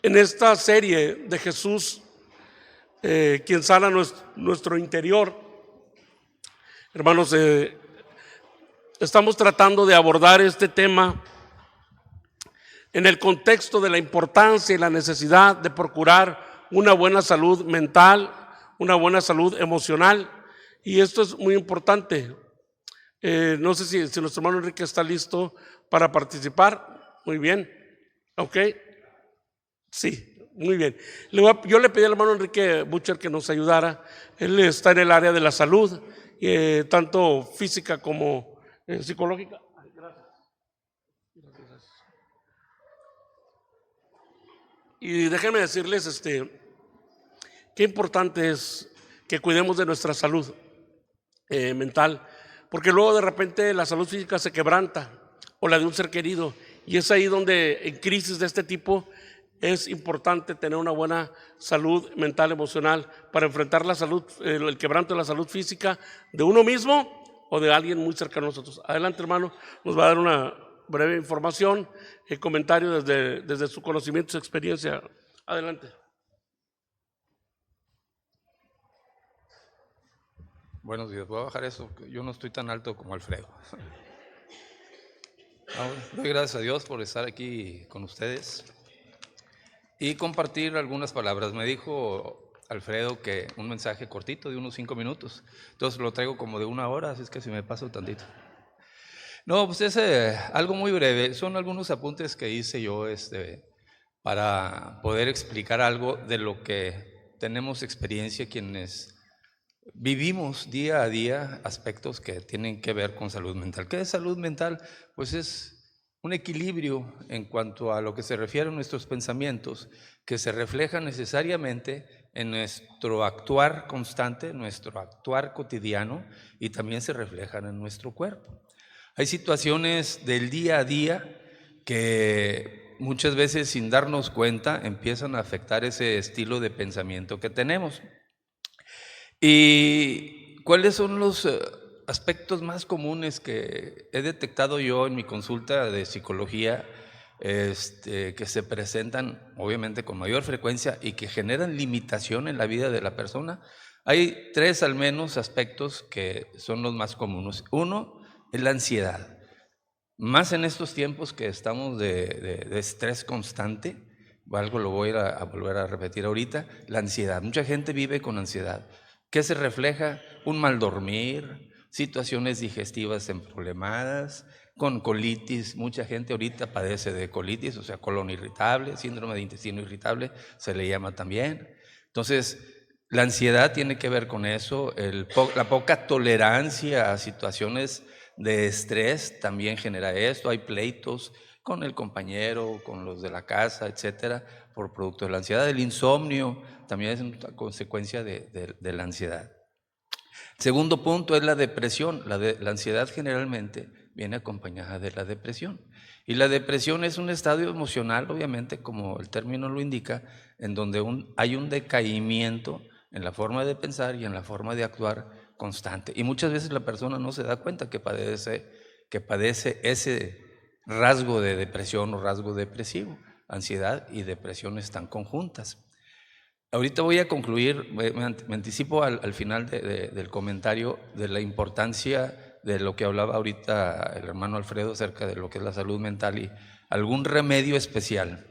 En esta serie de Jesús, quien sana nuestro interior, hermanos, estamos tratando de abordar este tema en el contexto de la importancia y la necesidad de procurar una buena salud mental, una buena salud emocional, y esto es muy importante. No sé si nuestro hermano Enrique está listo para participar. Muy bien, ok, sí, muy bien. Yo le pedí al hermano Enrique Butcher que nos ayudara. Él está en el área de la salud, tanto física como psicológica. Y déjenme decirles qué importante es que cuidemos de nuestra salud mental, porque luego de repente la salud física se quebranta, o la de un ser querido, y es ahí donde en crisis de este tipo es importante tener una buena salud mental, emocional, para enfrentar la salud, el quebranto de la salud física de uno mismo o de alguien muy cercano a nosotros. Adelante, hermano, nos va a dar una breve información, comentario desde su conocimiento, su experiencia. Adelante. Buenos días, voy a bajar eso, yo no estoy tan alto como Alfredo. Doy gracias a Dios por estar aquí con ustedes y compartir algunas palabras. Me dijo Alfredo que un mensaje cortito de unos 5 minutos, entonces lo traigo como de 1 hora, así es que si me paso tantito. No, pues es algo muy breve, son algunos apuntes que hice yo para poder explicar algo de lo que tenemos experiencia quienes vivimos día a día aspectos que tienen que ver con salud mental. ¿Qué es salud mental? Pues es un equilibrio en cuanto a lo que se refiere a nuestros pensamientos, que se refleja necesariamente en nuestro actuar constante, nuestro actuar cotidiano, y también se reflejan en nuestro cuerpo. Hay situaciones del día a día que muchas veces sin darnos cuenta empiezan a afectar ese estilo de pensamiento que tenemos. ¿Y cuáles son los aspectos más comunes que he detectado yo en mi consulta de psicología, que se presentan obviamente con mayor frecuencia y que generan limitación en la vida de la persona? Hay 3 al menos aspectos que son los más comunes. Uno es la ansiedad. Más en estos tiempos que estamos de estrés constante, algo lo voy a volver a repetir ahorita, la ansiedad. Mucha gente vive con ansiedad. ¿Qué se refleja? Un mal dormir, situaciones digestivas emproblemadas, con colitis. Mucha gente ahorita padece de colitis, o sea, colon irritable, síndrome de intestino irritable, se le llama también. Entonces, la ansiedad tiene que ver con eso, la poca tolerancia a situaciones de estrés también genera esto. Hay pleitos con el compañero, con los de la casa, etcétera, por producto de la ansiedad. El insomnio también es una consecuencia de la ansiedad. Segundo punto es la depresión. La ansiedad generalmente viene acompañada de la depresión. Y la depresión es un estado emocional, obviamente, como el término lo indica, en donde hay un decaimiento en la forma de pensar y en la forma de actuar constante. Y muchas veces la persona no se da cuenta que padece ese rasgo de depresión o rasgo depresivo. Ansiedad y depresión están conjuntas. Ahorita voy a concluir, me anticipo al final del comentario de la importancia de lo que hablaba ahorita el hermano Alfredo acerca de lo que es la salud mental y algún remedio especial.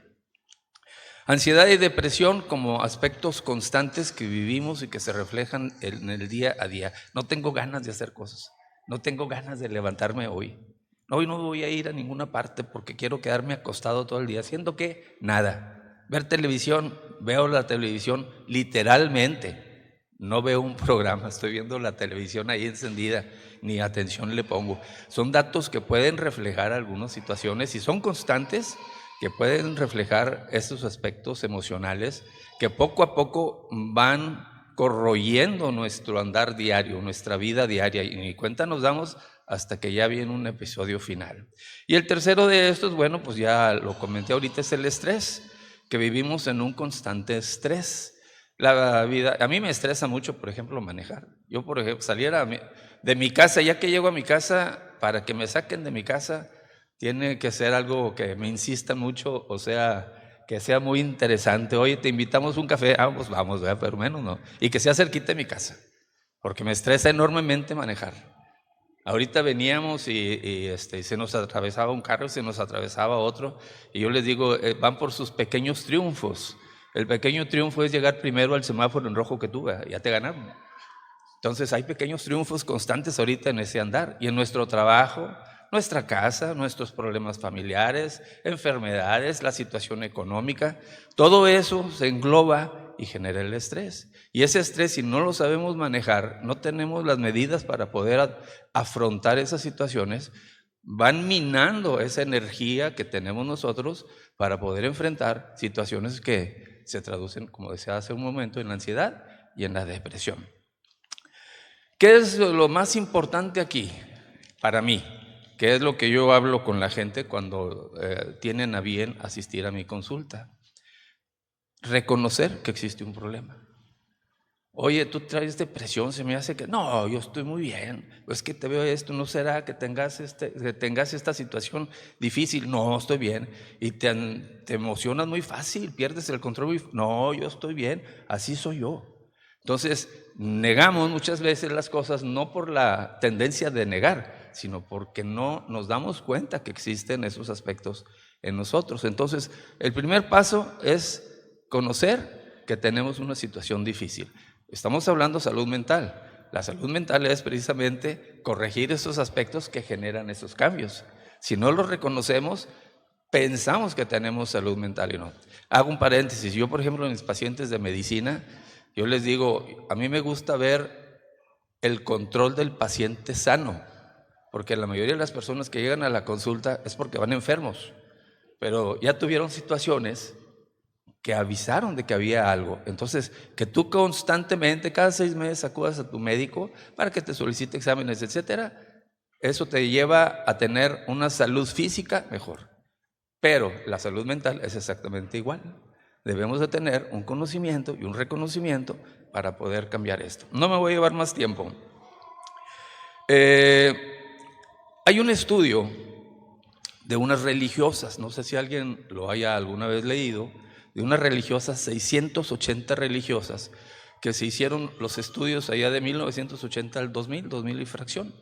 Ansiedad y depresión como aspectos constantes que vivimos y que se reflejan en el día a día. No tengo ganas de hacer cosas, no tengo ganas de levantarme hoy. Hoy no voy a ir a ninguna parte porque quiero quedarme acostado todo el día, haciendo que nada. Ver televisión, veo la televisión literalmente. No veo un programa, estoy viendo la televisión ahí encendida, ni atención le pongo. Son datos que pueden reflejar algunas situaciones y son constantes, que pueden reflejar estos aspectos emocionales que poco a poco van corroyendo nuestro andar diario, nuestra vida diaria, y ni cuenta nos damos hasta que ya viene un episodio final. Y el tercero de estos, bueno, pues ya lo comenté ahorita, es el estrés, que vivimos en un constante estrés. La vida, a mí me estresa mucho, por ejemplo, manejar. Yo, por ejemplo, saliera de mi casa, ya que llego a mi casa, para que me saquen de mi casa, tiene que ser algo que me insista mucho, o sea, que sea muy interesante. Oye, te invitamos a un café, pues vamos, pero menos no. Y que sea cerquita de mi casa, porque me estresa enormemente manejar. Ahorita veníamos y se nos atravesaba un carro, se nos atravesaba otro, y yo les digo, van por sus pequeños triunfos. El pequeño triunfo es llegar primero al semáforo en rojo que tú, ya te ganaron. Entonces hay pequeños triunfos constantes ahorita en ese andar, y en nuestro trabajo, nuestra casa, nuestros problemas familiares, enfermedades, la situación económica, todo eso se engloba y genera el estrés. Y ese estrés, si no lo sabemos manejar, no tenemos las medidas para poder afrontar esas situaciones, van minando esa energía que tenemos nosotros para poder enfrentar situaciones que se traducen, como decía hace un momento, en la ansiedad y en la depresión. ¿Qué es lo más importante aquí para mí? ¿Qué es lo que yo hablo con la gente cuando tienen a bien asistir a mi consulta? Reconocer que existe un problema. Oye, tú traes depresión, se me hace que… No, yo estoy muy bien. Es que te veo esto, ¿no será que tengas esta situación difícil? No, estoy bien. Y te emocionas muy fácil, pierdes el control. No, yo estoy bien, así soy yo. Entonces, negamos muchas veces las cosas no por la tendencia de negar, sino porque no nos damos cuenta que existen esos aspectos en nosotros. Entonces, el primer paso es conocer que tenemos una situación difícil. Estamos hablando de salud mental. La salud mental es precisamente corregir esos aspectos que generan esos cambios. Si no los reconocemos, pensamos que tenemos salud mental y no. Hago un paréntesis. Yo, por ejemplo, en mis pacientes de medicina, yo les digo, a mí me gusta ver el control del paciente sano, porque la mayoría de las personas que llegan a la consulta es porque van enfermos, pero ya tuvieron situaciones que avisaron de que había algo. Entonces, que tú constantemente, cada 6 meses acudas a tu médico para que te solicite exámenes, etcétera, eso te lleva a tener una salud física mejor. Pero la salud mental es exactamente igual. Debemos de tener un conocimiento y un reconocimiento para poder cambiar esto. No me voy a llevar más tiempo. Hay un estudio de unas religiosas, no sé si alguien lo haya alguna vez leído, de unas religiosas, 680 religiosas, que se hicieron los estudios allá de 1980 al 2000 y fracción.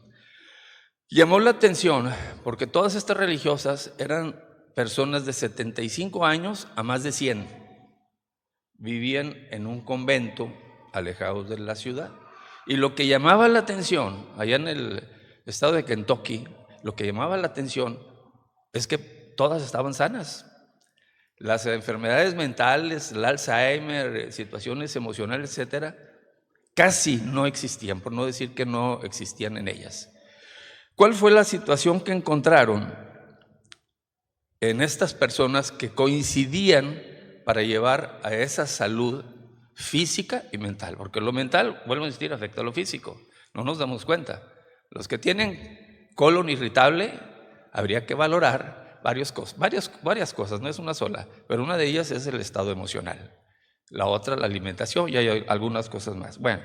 Llamó la atención porque todas estas religiosas eran personas de 75 años a más de 100. Vivían en un convento alejados de la ciudad. Y lo que llamaba la atención, allá en el estado de Kentucky, lo que llamaba la atención es que todas estaban sanas. Las enfermedades mentales, el Alzheimer, situaciones emocionales, etcétera, casi no existían, por no decir que no existían en ellas. ¿Cuál fue la situación que encontraron en estas personas que coincidían para llevar a esa salud física y mental? Porque lo mental, vuelvo a insistir, afecta a lo físico, no nos damos cuenta. Los que tienen colon irritable, habría que valorar varias cosas, no es una sola, pero una de ellas es el estado emocional. La otra, la alimentación, y hay algunas cosas más. Bueno,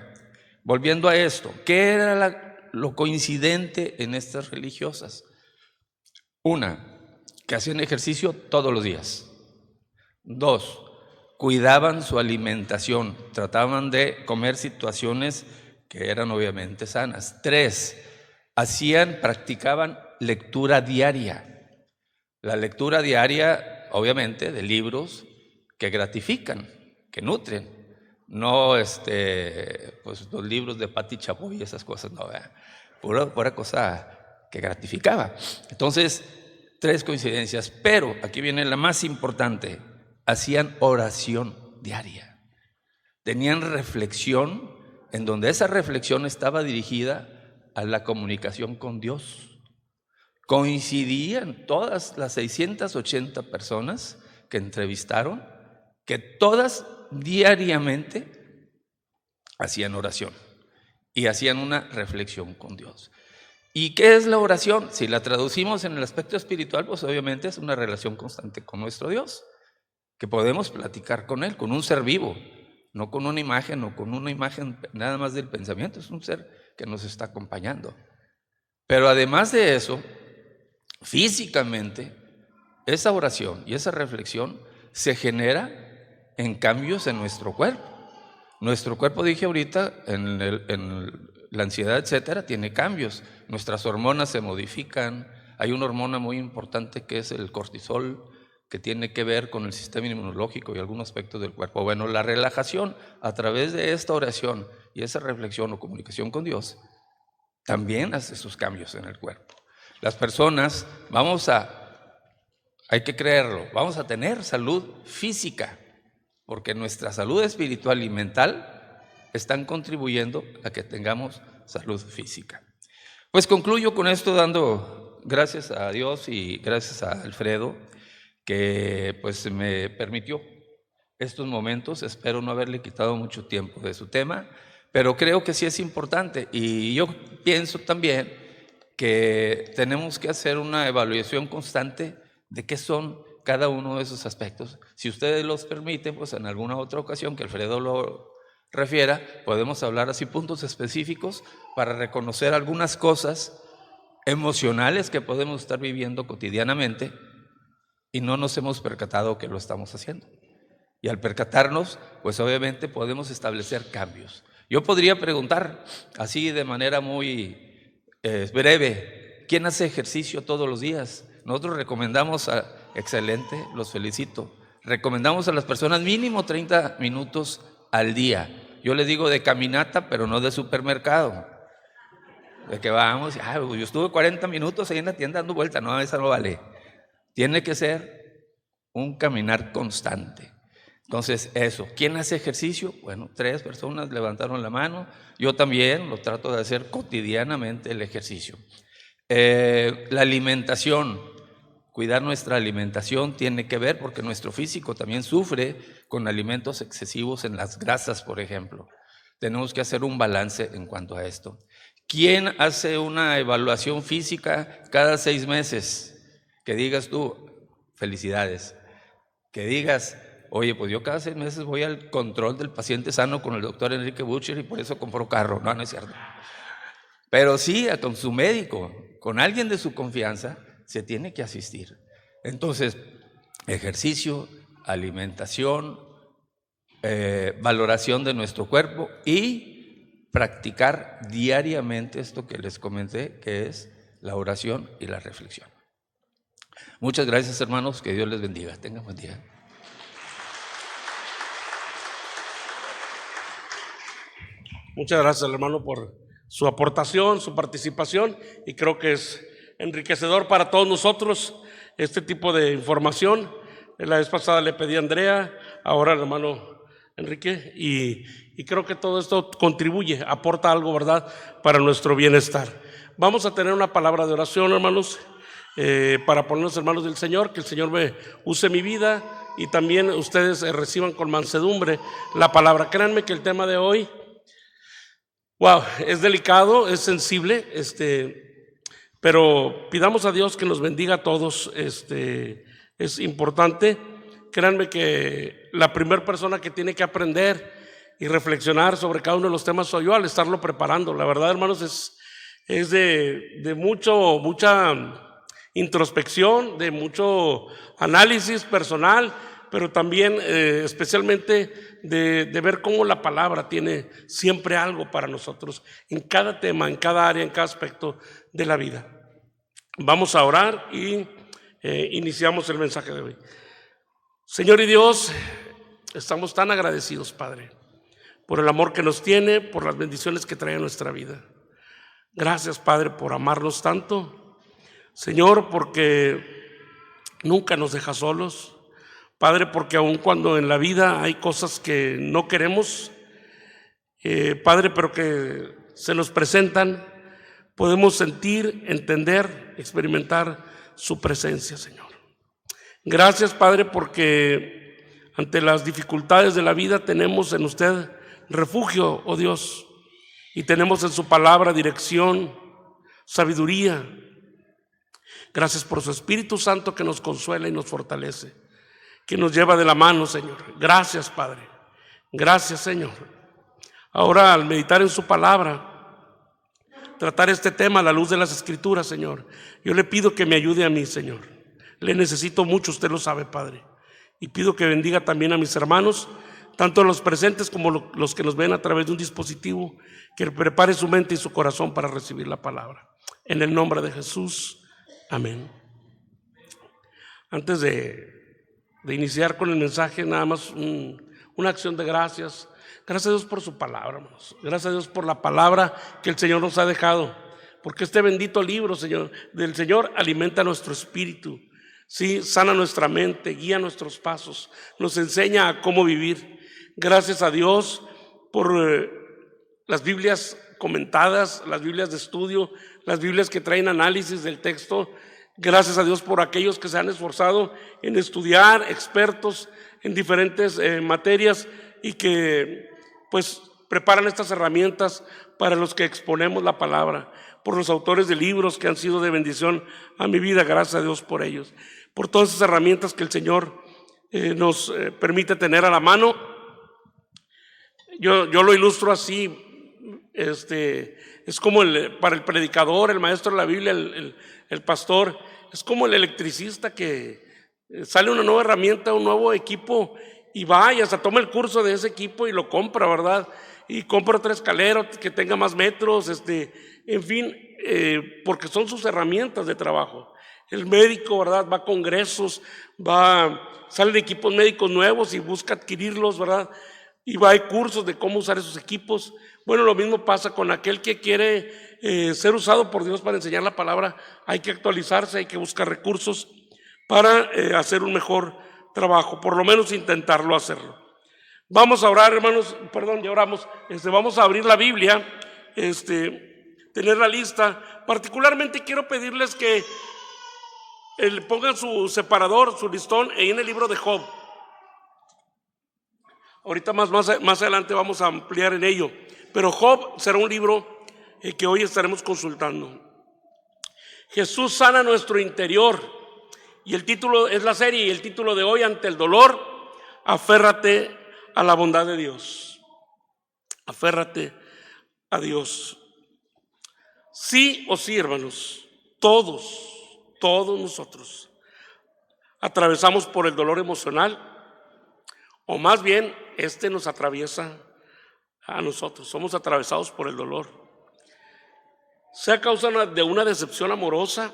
volviendo a esto, ¿qué era lo coincidente en estas religiosas? Una, que hacían ejercicio todos los días. 2, cuidaban su alimentación, trataban de comer situaciones que eran obviamente sanas. 3, practicaban lectura diaria. La lectura diaria, obviamente, de libros que gratifican, que nutren. No pues los libros de Patti Chapoy y esas cosas, no, pura cosa que gratificaba. Entonces, 3 coincidencias, pero aquí viene la más importante: hacían oración diaria. Tenían reflexión, en donde esa reflexión estaba dirigida a la comunicación con Dios. Coincidían todas las 680 personas que entrevistaron, que todas diariamente hacían oración y hacían una reflexión con Dios. ¿Y qué es la oración? Si la traducimos en el aspecto espiritual, pues obviamente es una relación constante con nuestro Dios, que podemos platicar con Él, con un ser vivo, no con una imagen o con una imagen nada más del pensamiento, es un ser que nos está acompañando. Pero además de eso, físicamente, esa oración y esa reflexión se genera en cambios en nuestro cuerpo. Nuestro cuerpo, dije ahorita, en la ansiedad, etcétera, tiene cambios. Nuestras hormonas se modifican. Hay una hormona muy importante que es el cortisol, que tiene que ver con el sistema inmunológico y algunos aspectos del cuerpo. Bueno, la relajación a través de esta oración y esa reflexión o comunicación con Dios también hace sus cambios en el cuerpo. Las personas hay que creerlo, vamos a tener salud física, porque nuestra salud espiritual y mental están contribuyendo a que tengamos salud física. Pues concluyo con esto dando gracias a Dios y gracias a Alfredo, que pues me permitió estos momentos. Espero no haberle quitado mucho tiempo de su tema, pero creo que sí es importante, y yo pienso también que tenemos que hacer una evaluación constante de qué son cada uno de esos aspectos. Si ustedes los permiten, pues en alguna otra ocasión que Alfredo lo refiera, podemos hablar así puntos específicos para reconocer algunas cosas emocionales que podemos estar viviendo cotidianamente y no nos hemos percatado que lo estamos haciendo. Y al percatarnos, pues obviamente podemos establecer cambios. Yo podría preguntar así de manera muy breve, ¿quién hace ejercicio todos los días? Nosotros recomendamos, excelente, los felicito. Recomendamos a las personas mínimo 30 minutos al día. Yo les digo de caminata, pero no de supermercado. De que vamos, yo estuve 40 minutos ahí en la tienda dando vuelta. No, esa no vale. Tiene que ser un caminar constante. Entonces, eso. ¿Quién hace ejercicio? Bueno, 3 personas levantaron la mano. Yo también lo trato de hacer cotidianamente el ejercicio. La alimentación, cuidar nuestra alimentación tiene que ver porque nuestro físico también sufre con alimentos excesivos en las grasas, por ejemplo. Tenemos que hacer un balance en cuanto a esto. ¿Quién hace una evaluación física cada 6 meses? Que digas tú, felicidades. Que digas, oye, pues yo cada 6 meses voy al control del paciente sano con el doctor Enrique Butcher y por eso compro carro. No, no es cierto. Pero sí, con su médico, con alguien de su confianza, se tiene que asistir. Entonces, ejercicio, alimentación, valoración de nuestro cuerpo y practicar diariamente esto que les comenté, que es la oración y la reflexión. Muchas gracias, hermanos, que Dios les bendiga. Tengan buen día. Muchas gracias, hermano, por su aportación, su participación, y creo que es enriquecedor para todos nosotros este tipo de información. La vez pasada le pedí a Andrea, ahora al hermano Enrique, y creo que todo esto contribuye, aporta algo, ¿verdad?, para nuestro bienestar. Vamos a tener una palabra de oración, hermanos, para ponernos en manos del Señor, que el Señor me use mi vida y también ustedes reciban con mansedumbre la palabra. Créanme que el tema de hoy, es delicado, es sensible, pero pidamos a Dios que nos bendiga a todos. Es importante. Créanme que la primera persona que tiene que aprender y reflexionar sobre cada uno de los temas soy yo al estarlo preparando. La verdad, hermanos, es de mucha introspección, de mucho análisis personal, pero también especialmente de ver cómo la palabra tiene siempre algo para nosotros en cada tema, en cada área, en cada aspecto de la vida. Vamos a orar y iniciamos el mensaje de hoy. Señor y Dios, estamos tan agradecidos, Padre, por el amor que nos tiene, por las bendiciones que trae a nuestra vida. Gracias, Padre, por amarnos tanto. Señor, porque nunca nos dejas solos. Padre, porque aun cuando en la vida hay cosas que no queremos, Padre, pero que se nos presentan, podemos sentir, entender, experimentar su presencia, Señor. Gracias, Padre, porque ante las dificultades de la vida tenemos en usted refugio, oh Dios, y tenemos en su palabra dirección, sabiduría. Gracias por su Espíritu Santo que nos consuela y nos fortalece, que nos lleva de la mano, Señor. Gracias, Padre. Gracias, Señor. Ahora, al meditar en su palabra, tratar este tema a la luz de las Escrituras, Señor, yo le pido que me ayude a mí, Señor. Le necesito mucho, usted lo sabe, Padre. Y pido que bendiga también a mis hermanos, tanto los presentes como los que nos ven a través de un dispositivo, que prepare su mente y su corazón para recibir la palabra. En el nombre de Jesús, amén. Antes de iniciar con el mensaje, nada más una acción de gracias. Gracias a Dios por su palabra, hermanos. Gracias a Dios por la palabra que el Señor nos ha dejado, porque este bendito libro, Señor, del Señor alimenta nuestro espíritu, sí, sana nuestra mente, guía nuestros pasos, nos enseña a cómo vivir. Gracias a Dios por las Biblias comentadas, las Biblias de estudio, las Biblias que traen análisis del texto. Gracias a Dios por aquellos que se han esforzado en estudiar, expertos en diferentes materias, y que pues preparan estas herramientas para los que exponemos la palabra, por los autores de libros que han sido de bendición a mi vida. Gracias a Dios por ellos, por todas esas herramientas que el Señor nos permite tener a la mano. Yo lo ilustro así. Es como para el predicador, el maestro de la Biblia, el pastor, es como el electricista que sale una nueva herramienta, un nuevo equipo, y va y hasta toma el curso de ese equipo y lo compra, ¿verdad? Y compra otra escalera que tenga más metros, en fin, porque son sus herramientas de trabajo. El médico, ¿verdad? Va a congresos, salen equipos médicos nuevos y busca adquirirlos, ¿verdad? Y va a cursos de cómo usar esos equipos. Bueno, lo mismo pasa con aquel que quiere ser usado por Dios para enseñar la palabra. Hay que actualizarse, hay que buscar recursos para hacer un mejor trabajo, por lo menos intentarlo hacerlo. Vamos a orar, hermanos, perdón, ya oramos. Vamos a abrir la Biblia, tener la lista. Particularmente quiero pedirles que pongan su separador, su listón, ahí en el libro de Job. Ahorita más adelante vamos a ampliar en ello, pero Job será un libro que hoy estaremos consultando. Jesús sana nuestro interior, y el título es la serie, y el título de hoy: ante el dolor, aférrate a la bondad de Dios. Aférrate a Dios. Sí o sí, hermanos, todos nosotros atravesamos por el dolor emocional, o más bien nos atraviesa a nosotros. Somos atravesados por el dolor, sea a causa de una decepción amorosa,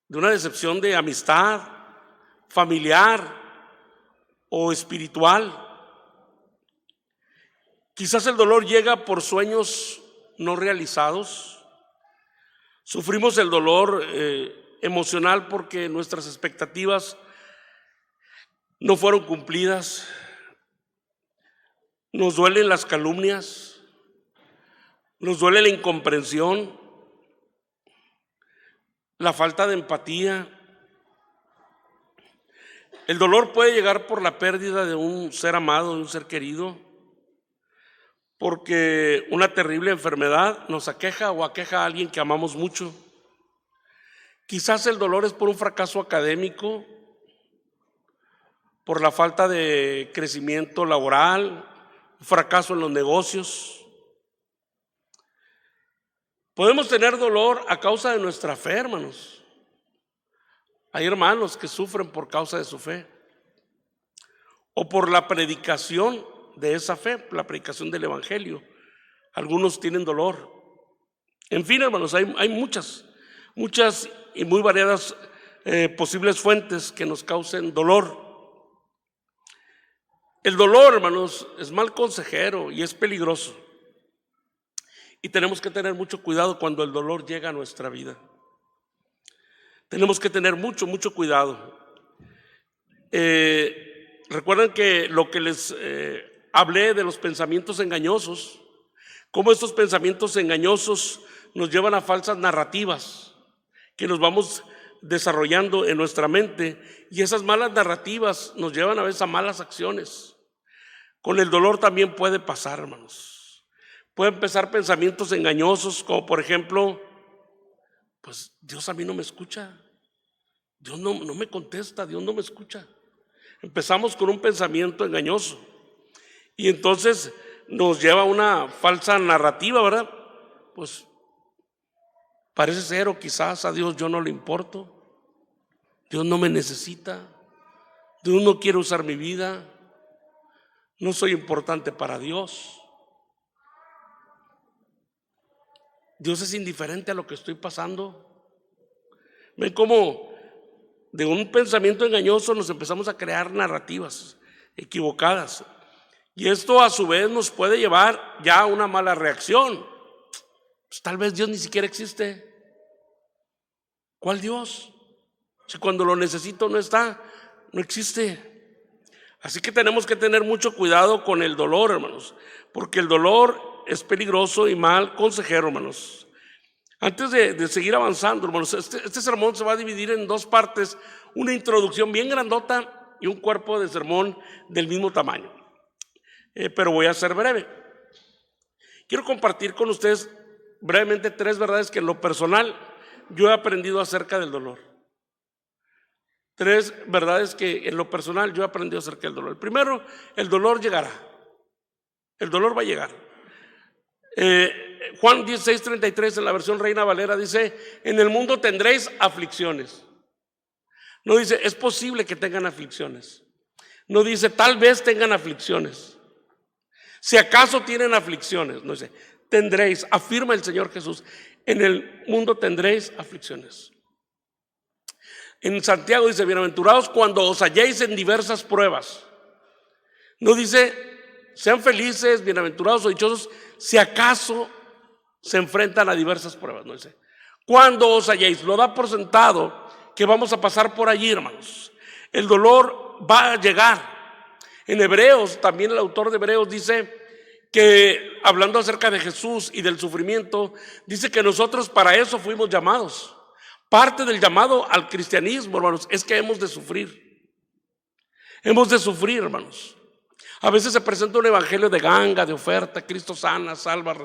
de una decepción de amistad, familiar o espiritual. Quizás el dolor llega por sueños no realizados. Sufrimos el dolor emocional porque nuestras expectativas no fueron cumplidas. Nos duelen las calumnias, nos duele la incomprensión, la falta de empatía. El dolor puede llegar por la pérdida de un ser amado, de un ser querido, porque una terrible enfermedad nos aqueja o aqueja a alguien que amamos mucho. Quizás el dolor es por un fracaso académico, por la falta de crecimiento laboral, un fracaso en los negocios. Podemos tener dolor a causa de nuestra fe, hermanos. Hay hermanos que sufren por causa de su fe, o por la predicación de esa fe, la predicación del evangelio. Algunos tienen dolor. En fin, hermanos, hay muchas y muy variadas posibles fuentes que nos causen dolor. El dolor, hermanos, es mal consejero y es peligroso. Y tenemos que tener mucho cuidado cuando el dolor llega a nuestra vida. Tenemos que tener mucho cuidado. Recuerden que lo que les hablé de los pensamientos engañosos, cómo estos pensamientos engañosos nos llevan a falsas narrativas que nos vamos desarrollando en nuestra mente, y esas malas narrativas nos llevan a veces a malas acciones. Con el dolor también puede pasar, hermanos. Pueden empezar pensamientos engañosos, como por ejemplo, pues Dios a mí no me escucha, Dios no me contesta, Dios no me escucha. Empezamos con un pensamiento engañoso y entonces nos lleva a una falsa narrativa, ¿verdad? Pues parece ser, o quizás a Dios yo no le importo, Dios no me necesita, Dios no quiere usar mi vida, no soy importante para Dios. Dios es indiferente a lo que estoy pasando. Ven cómo de un pensamiento engañoso nos empezamos a crear narrativas equivocadas. Y esto a su vez nos puede llevar ya a una mala reacción. Pues tal vez Dios ni siquiera existe. ¿Cuál Dios? Si cuando lo necesito no está, no existe. Así que tenemos que tener mucho cuidado con el dolor, hermanos, porque el dolor es peligroso y mal consejero, hermanos. Antes de seguir avanzando, hermanos, este sermón se va a dividir en dos partes, una introducción bien grandota y un cuerpo de sermón del mismo tamaño. Pero voy a ser breve. Quiero compartir con ustedes brevemente 3 verdades que en lo personal yo he aprendido acerca del dolor. 3 verdades que en lo personal yo he aprendido acerca del dolor. El primero, el dolor llegará. El dolor va a llegar. Juan 16:33 en la versión Reina Valera dice: en el mundo tendréis aflicciones. No dice es posible que tengan aflicciones. No dice tal vez tengan aflicciones. Si acaso tienen aflicciones, no dice tendréis, afirma el Señor Jesús, en el mundo tendréis aflicciones. En Santiago dice: bienaventurados cuando os halléis en diversas pruebas. No dice sean felices, bienaventurados o dichosos si acaso se enfrentan a diversas pruebas. No dice cuando os halléis, lo da por sentado que vamos a pasar por allí, hermanos. El dolor va a llegar. En Hebreos, también el autor de Hebreos dice que, hablando acerca de Jesús y del sufrimiento, dice que nosotros para eso fuimos llamados. Parte del llamado al cristianismo, hermanos, es que hemos de sufrir. Hemos de sufrir, hermanos. A veces se presenta un evangelio de ganga, de oferta: Cristo sana, salva,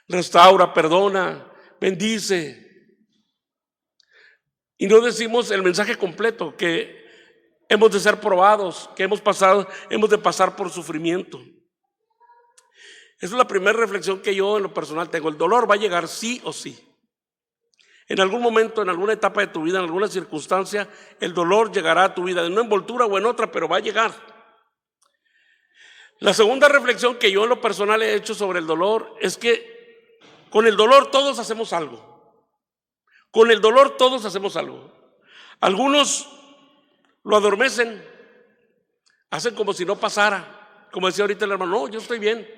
restaura, perdona, bendice. Y no decimos el mensaje completo, que hemos de ser probados, que hemos de pasar por sufrimiento. Esa es la primera reflexión que yo en lo personal tengo. El dolor va a llegar sí o sí. En algún momento, en alguna etapa de tu vida, en alguna circunstancia, el dolor llegará a tu vida, en una envoltura o en otra, pero va a llegar. La segunda reflexión que yo en lo personal he hecho sobre el dolor es que con el dolor todos hacemos algo. Con el dolor todos hacemos algo. Algunos lo adormecen, hacen como si no pasara. Como decía ahorita el hermano: no, yo estoy bien.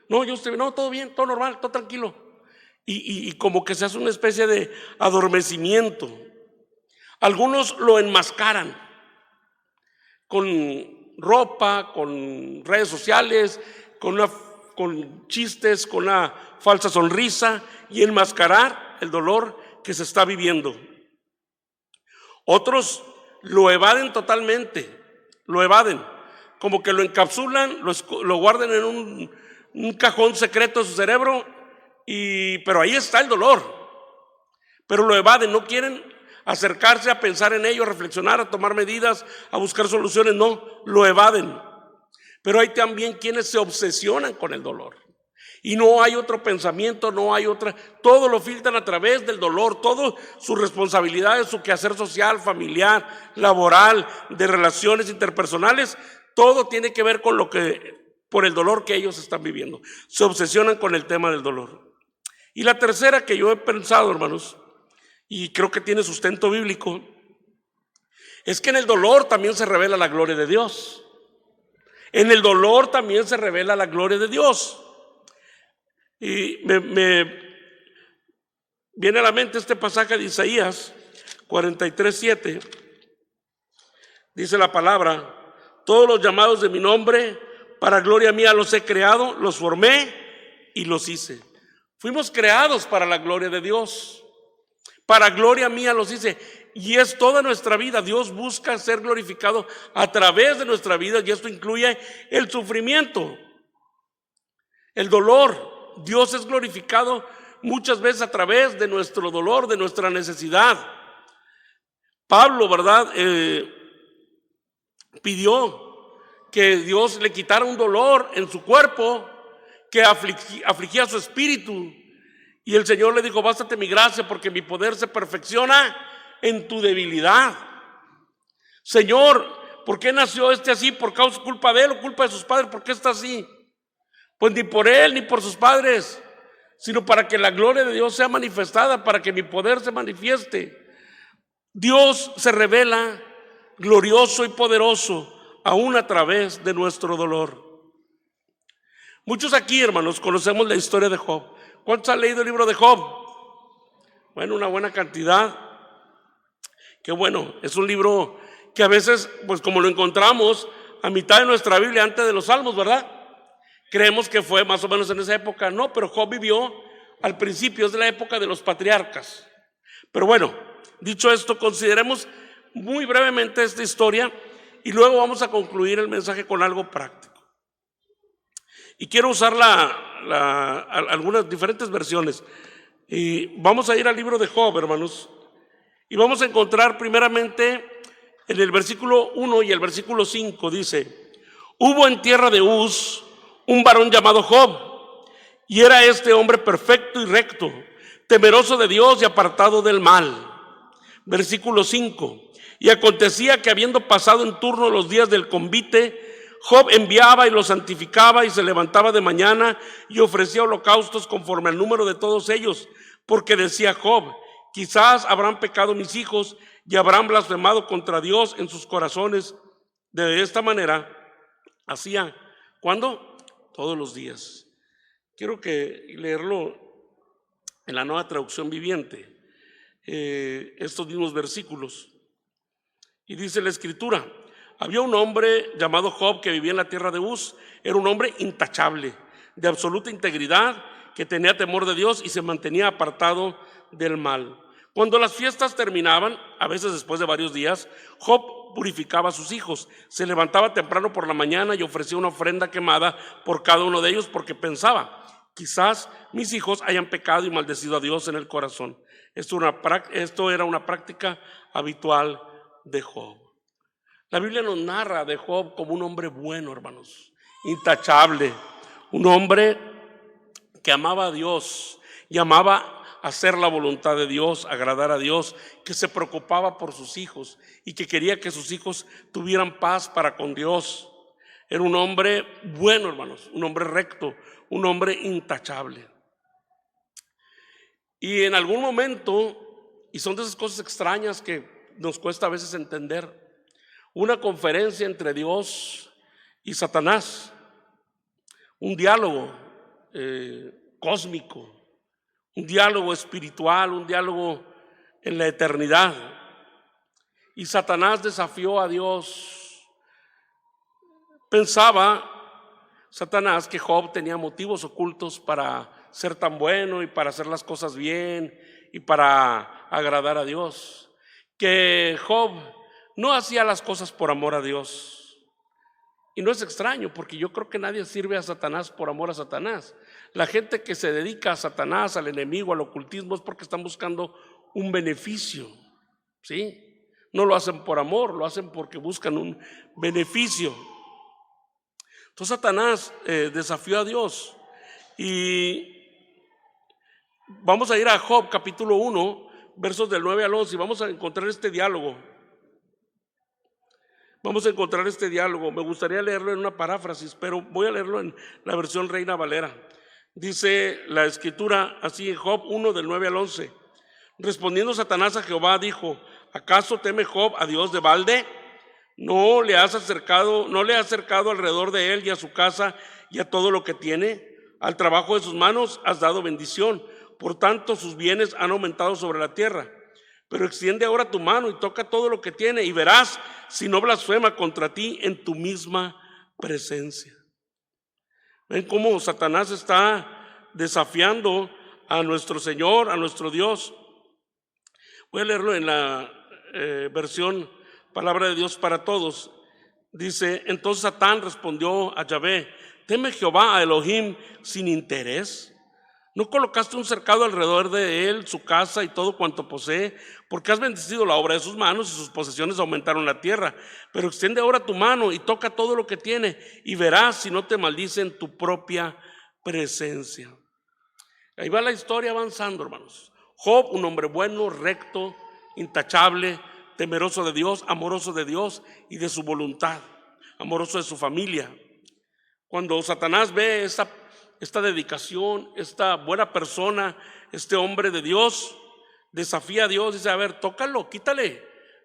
No, yo estoy bien. No, todo bien, todo normal, todo tranquilo. Y como que se hace una especie de adormecimiento. Algunos lo enmascaran con ropa, con redes sociales, con chistes, con una falsa sonrisa, y enmascarar el dolor que se está viviendo. Otros lo evaden totalmente, lo evaden, como que lo encapsulan, lo guardan en un cajón secreto de su cerebro, pero ahí está el dolor, pero lo evaden, no quieren acercarse a pensar en ello, a reflexionar, a tomar medidas, a buscar soluciones. No, lo evaden. Pero hay también quienes se obsesionan con el dolor y no hay otro pensamiento, no hay otra, todo lo filtran a través del dolor, todo sus responsabilidades, su quehacer social, familiar, laboral, de relaciones interpersonales, todo tiene que ver con por el dolor que ellos están viviendo. Se obsesionan con el tema del dolor. Y la tercera que yo he pensado, hermanos, y creo que tiene sustento bíblico, es que en el dolor también se revela la gloria de Dios. En el dolor también se revela la gloria de Dios. Y me viene a la mente este pasaje de Isaías 43:7. Dice la palabra: todos los llamados de mi nombre, para gloria mía los he creado, los formé y los hice. Fuimos creados para la gloria de Dios. Para gloria mía los hice. Y es toda nuestra vida. Dios busca ser glorificado a través de nuestra vida, y esto incluye el sufrimiento, el dolor. Dios es glorificado muchas veces a través de nuestro dolor, de nuestra necesidad. Pablo, ¿verdad? Pidió que Dios le quitara un dolor en su cuerpo que afligía su espíritu. Y el Señor le dijo: bástate mi gracia, porque mi poder se perfecciona en tu debilidad. Señor, ¿por qué nació así? ¿Por causa culpa de él o culpa de sus padres? ¿Por qué está así? Pues ni por él ni por sus padres, sino para que la gloria de Dios sea manifestada, para que mi poder se manifieste. Dios se revela glorioso y poderoso aún a través de nuestro dolor. Muchos aquí, hermanos, conocemos la historia de Job. ¿Cuántos han leído el libro de Job? Bueno, una buena cantidad. Qué bueno, es un libro que a veces, pues como lo encontramos a mitad de nuestra Biblia, antes de los Salmos, ¿verdad? Creemos que fue más o menos en esa época. No, pero Job vivió al principio, es de la época de los patriarcas. Pero bueno, dicho esto, consideremos muy brevemente esta historia y luego vamos a concluir el mensaje con algo práctico. Y quiero usar algunas diferentes versiones. Y vamos a ir al libro de Job, hermanos, y vamos a encontrar primeramente en el versículo 1 y el versículo 5, dice: hubo en tierra de Uz un varón llamado Job, y era este hombre perfecto y recto, temeroso de Dios y apartado del mal. Versículo 5: y acontecía que habiendo pasado en turno los días del convite, Job enviaba y los santificaba y se levantaba de mañana y ofrecía holocaustos conforme al número de todos ellos, porque decía Job: quizás habrán pecado mis hijos y habrán blasfemado contra Dios en sus corazones. De esta manera hacía, ¿cuándo? Todos los días. Quiero leerlo en la Nueva Traducción Viviente, estos mismos versículos. Y dice la Escritura: había un hombre llamado Job que vivía en la tierra de Uz. Era un hombre intachable, de absoluta integridad, que tenía temor de Dios y se mantenía apartado del mal. Cuando las fiestas terminaban, a veces después de varios días, Job purificaba a sus hijos. Se levantaba temprano por la mañana y ofrecía una ofrenda quemada por cada uno de ellos, porque pensaba: quizás mis hijos hayan pecado y maldecido a Dios en el corazón. Esto era una práctica habitual de Job. La Biblia nos narra de Job como un hombre bueno, hermanos, intachable, un hombre que amaba a Dios y amaba hacer la voluntad de Dios, agradar a Dios, que se preocupaba por sus hijos y que quería que sus hijos tuvieran paz para con Dios. Era un hombre bueno, hermanos, un hombre recto, un hombre intachable. Y en algún momento, y son de esas cosas extrañas que nos cuesta a veces entender, una conferencia entre Dios y Satanás, un diálogo cósmico, un diálogo espiritual, un diálogo en la eternidad. Y Satanás desafió a Dios. Pensaba Satanás que Job tenía motivos ocultos para ser tan bueno y para hacer las cosas bien y para agradar a Dios, que Job no hacía las cosas por amor a Dios. Y no es extraño, porque yo creo que nadie sirve a Satanás por amor a Satanás. La gente que se dedica a Satanás, al enemigo, al ocultismo, es porque están buscando un beneficio, ¿sí? No lo hacen por amor, lo hacen porque buscan un beneficio. Entonces Satanás desafió a Dios. Y vamos a ir a Job capítulo 1, versos del 9 al 11, y vamos a encontrar este diálogo. Me gustaría leerlo en una paráfrasis, pero voy a leerlo en la versión Reina Valera. Dice la Escritura así en Job 1, del 9 al 11. Respondiendo Satanás a Jehová, dijo: ¿acaso teme Job a Dios de balde? ¿No le has acercado alrededor de él y a su casa y a todo lo que tiene? Al trabajo de sus manos has dado bendición, por tanto sus bienes han aumentado sobre la tierra. Pero extiende ahora tu mano y toca todo lo que tiene, y verás si no blasfema contra ti en tu misma presencia. ¿Ven cómo Satanás está desafiando a nuestro Señor, a nuestro Dios? Voy a leerlo en la versión Palabra de Dios para Todos. Dice: entonces Satán respondió a Yahvé: ¿teme Jehová a Elohim sin interés? ¿No colocaste un cercado alrededor de él, su casa y todo cuanto posee? Porque has bendecido la obra de sus manos y sus posesiones aumentaron la tierra. Pero extiende ahora tu mano y toca todo lo que tiene, y verás si no te maldice en tu propia presencia. Ahí va la historia avanzando, hermanos. Job, un hombre bueno, recto, intachable, temeroso de Dios, amoroso de Dios y de su voluntad, amoroso de su familia. Cuando Satanás ve esta dedicación, esta buena persona, este hombre de Dios, desafía a Dios, dice: a ver, tócalo, quítale.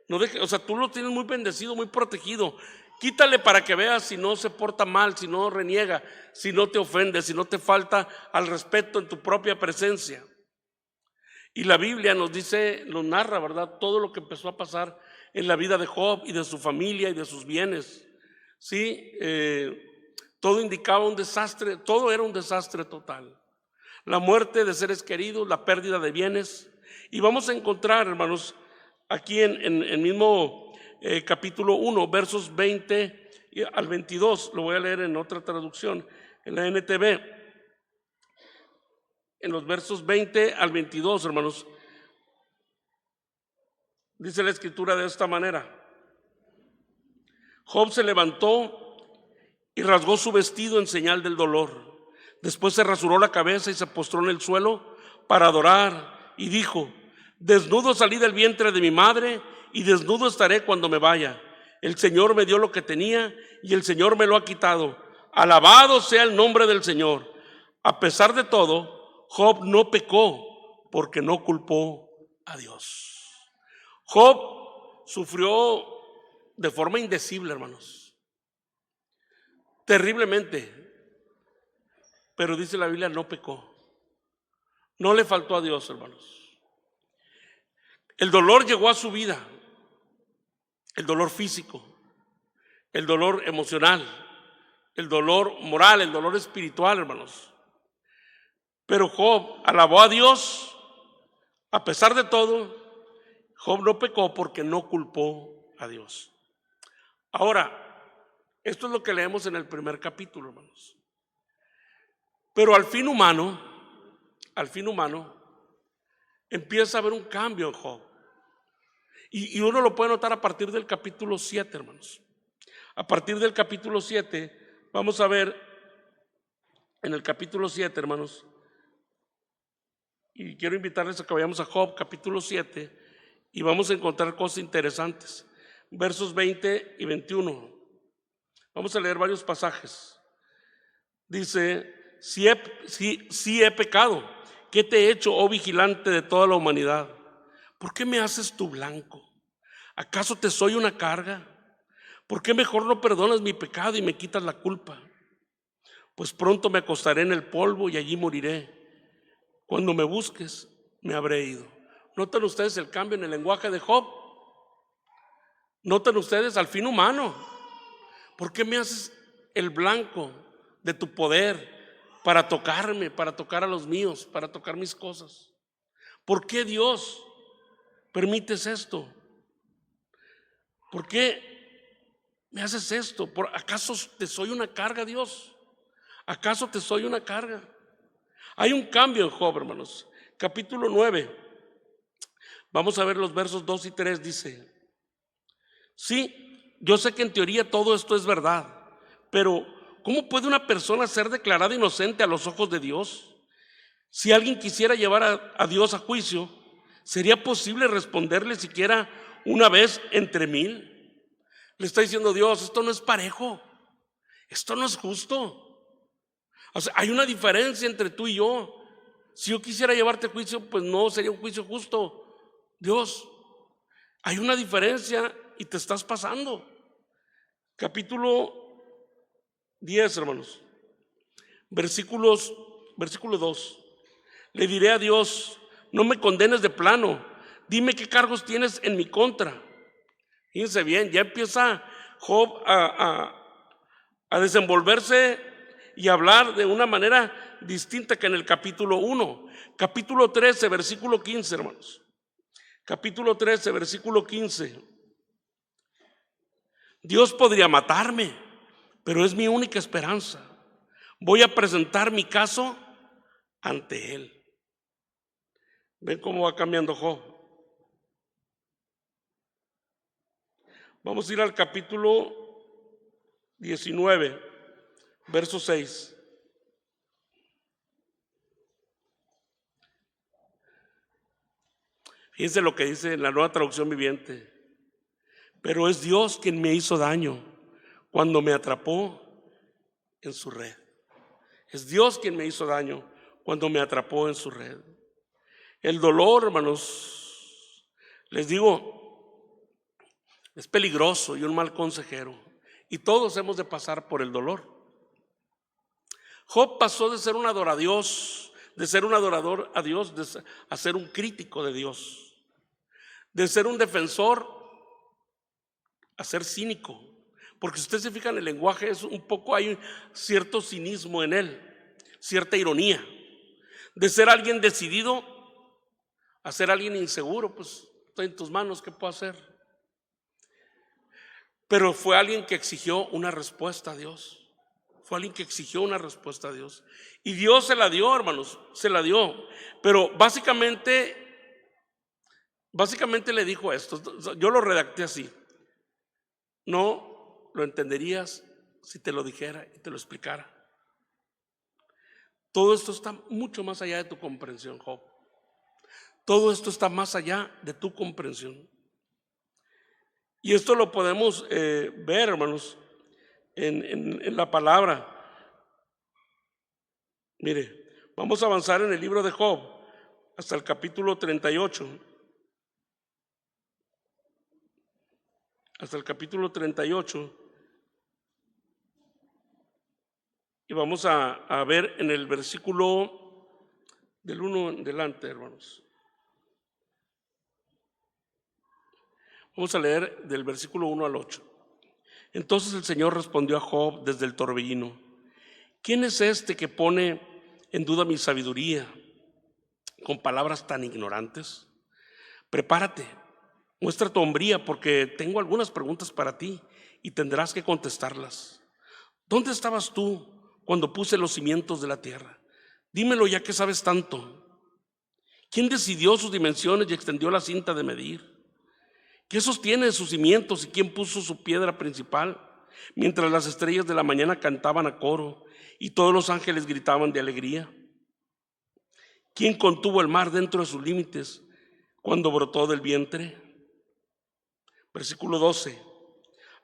No deje, o sea, tú lo tienes muy bendecido, muy protegido. Quítale para que veas si no se porta mal, si no reniega, si no te ofende, si no te falta al respeto en tu propia presencia. Y la Biblia nos dice, nos narra, ¿verdad?, todo lo que empezó a pasar en la vida de Job y de su familia y de sus bienes. Sí, todo indicaba un desastre, todo era un desastre total. La muerte de seres queridos, la pérdida de bienes. Y vamos a encontrar, hermanos, aquí en el mismo capítulo 1, versos 20 al 22, lo voy a leer en otra traducción, en la NTV, en los versos 20 al 22, hermanos, dice la escritura de esta manera: Job se levantó y rasgó su vestido en señal del dolor. Después se rasuró la cabeza y se postró en el suelo para adorar, y dijo: desnudo salí del vientre de mi madre, y desnudo estaré cuando me vaya. El Señor me dio lo que tenía, y el Señor me lo ha quitado. Alabado sea el nombre del Señor. A pesar de todo, Job no pecó, porque no culpó a Dios. Job sufrió de forma indecible, hermanos, terriblemente, pero dice la Biblia, no pecó, no le faltó a Dios, hermanos. El dolor llegó a su vida, el dolor físico, el dolor emocional, el dolor moral, el dolor espiritual, hermanos. Pero Job alabó a Dios. A pesar de todo, Job no pecó porque no culpó a Dios. Ahora, esto es lo que leemos en el primer capítulo, hermanos. Pero al fin humano, empieza a haber un cambio en Job. Y uno lo puede notar a partir del capítulo 7, hermanos. A partir del capítulo 7, vamos a ver en el capítulo 7, hermanos, y quiero invitarles a que vayamos a Job, capítulo 7, y vamos a encontrar cosas interesantes. Versos 20 y 21. Vamos a leer varios pasajes. Dice: si he pecado, ¿qué te he hecho, oh vigilante de toda la humanidad? ¿Por qué me haces tu blanco? ¿Acaso te soy una carga? ¿Por qué mejor no perdonas mi pecado y me quitas la culpa? Pues pronto me acostaré en el polvo y allí moriré. Cuando me busques, me habré ido. ¿Notan ustedes el cambio en el lenguaje de Job? ¿Notan ustedes al fin humano? ¿Por qué me haces el blanco de tu poder para tocarme, para tocar a los míos, para tocar mis cosas? ¿Por qué, Dios, permites esto? ¿Por qué me haces esto? ¿Acaso te soy una carga, Dios? ¿Acaso te soy una carga? Hay un cambio en Job, hermanos. Capítulo 9. Vamos a ver los versos 2 y 3. Dice: sí, yo sé que en teoría todo esto es verdad, pero ¿cómo puede una persona ser declarada inocente a los ojos de Dios? Si alguien quisiera llevar a Dios a juicio, ¿sería posible responderle siquiera una vez entre 1000? Le está diciendo Dios: esto no es parejo, esto no es justo. O sea, hay una diferencia entre tú y yo. Si yo quisiera llevarte a juicio, pues no sería un juicio justo. Dios, hay una diferencia y te estás pasando. Capítulo 10, hermanos, versículo 2. Le diré a Dios: no me condenes de plano, dime qué cargos tienes en mi contra. Fíjense bien, ya empieza Job a desenvolverse y hablar de una manera distinta que en el capítulo 1. Capítulo 13, versículo 15, hermanos. Capítulo 13, versículo 15. Dios podría matarme, pero es mi única esperanza. Voy a presentar mi caso ante Él. ¿Ven cómo va cambiando Job? Vamos a ir al capítulo 19, verso 6. Fíjense lo que dice en la Nueva Traducción Viviente. pero es Dios quien me hizo daño cuando me atrapó en su red. Es Dios quien me hizo daño cuando me atrapó en su red. El dolor, hermanos, les digo, es peligroso y un mal consejero. Y todos hemos de pasar por el dolor. Job pasó de ser un adorador a Dios, a ser un crítico de Dios, de ser un defensor a ser cínico. Porque si usted se fija en el lenguaje, es un poco, hay cierto cinismo en él, cierta ironía. De ser alguien decidido a ser alguien inseguro, pues estoy en tus manos, ¿qué puedo hacer? Pero fue alguien que exigió una respuesta a Dios. Fue alguien que exigió una respuesta a Dios. Y Dios se la dio, hermanos, se la dio. Pero básicamente le dijo esto. Yo lo redacté así. No lo entenderías si te lo dijera y te lo explicara. Todo esto está mucho más allá de tu comprensión, Job. Todo esto está más allá de tu comprensión. Y esto lo podemos ver, hermanos, en la palabra. Mire, vamos a avanzar en el libro de Job hasta el capítulo 38. Hasta el capítulo 38. Y vamos a ver en el versículo del 1 en adelante, hermanos. Vamos a leer del versículo 1 al 8. Entonces el Señor respondió a Job desde el torbellino: ¿quién es este que pone en duda mi sabiduría con palabras tan ignorantes? Prepárate, muestra tu hombría, porque tengo algunas preguntas para ti y tendrás que contestarlas. ¿Dónde estabas tú cuando puse los cimientos de la tierra? Dímelo, ya que sabes tanto. ¿Quién decidió sus dimensiones y extendió la cinta de medir? ¿Qué sostiene sus cimientos y quién puso su piedra principal? Mientras las estrellas de la mañana cantaban a coro y todos los ángeles gritaban de alegría. ¿Quién contuvo el mar dentro de sus límites cuando brotó del vientre? Versículo 12.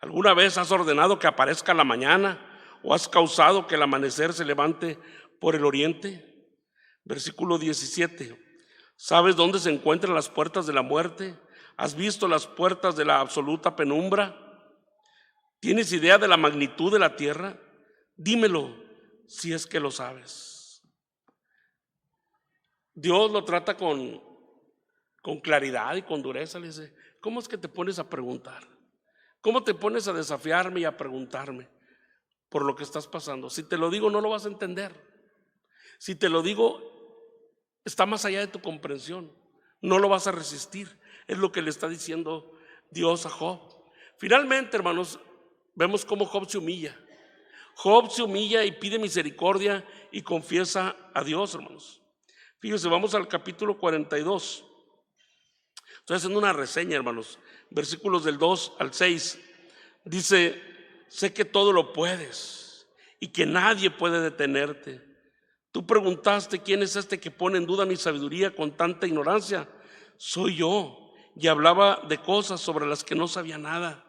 ¿Alguna vez has ordenado que aparezca la mañana o has causado que el amanecer se levante por el oriente? Versículo 17. ¿Sabes dónde se encuentran las puertas de la muerte? ¿Has visto las puertas de la absoluta penumbra? ¿Tienes idea de la magnitud de la tierra? Dímelo si es que lo sabes. Dios lo trata con claridad y con dureza. Le dice: ¿cómo es que te pones a preguntar? ¿Cómo te pones a desafiarme y a preguntarme por lo que estás pasando? Si te lo digo, no lo vas a entender. Si te lo digo, está más allá de tu comprensión. No lo vas a resistir. Es lo que le está diciendo Dios a Job. Finalmente, hermanos, vemos cómo Job se humilla. Job se humilla y pide misericordia y confiesa a Dios, hermanos. Fíjense, vamos al capítulo 42. Estoy haciendo una reseña, hermanos. Versículos del 2 al 6. Dice: sé que todo lo puedes y que nadie puede detenerte. Tú preguntaste: ¿quién es este que pone en duda mi sabiduría con tanta ignorancia? Soy yo. Y hablaba de cosas sobre las que no sabía nada,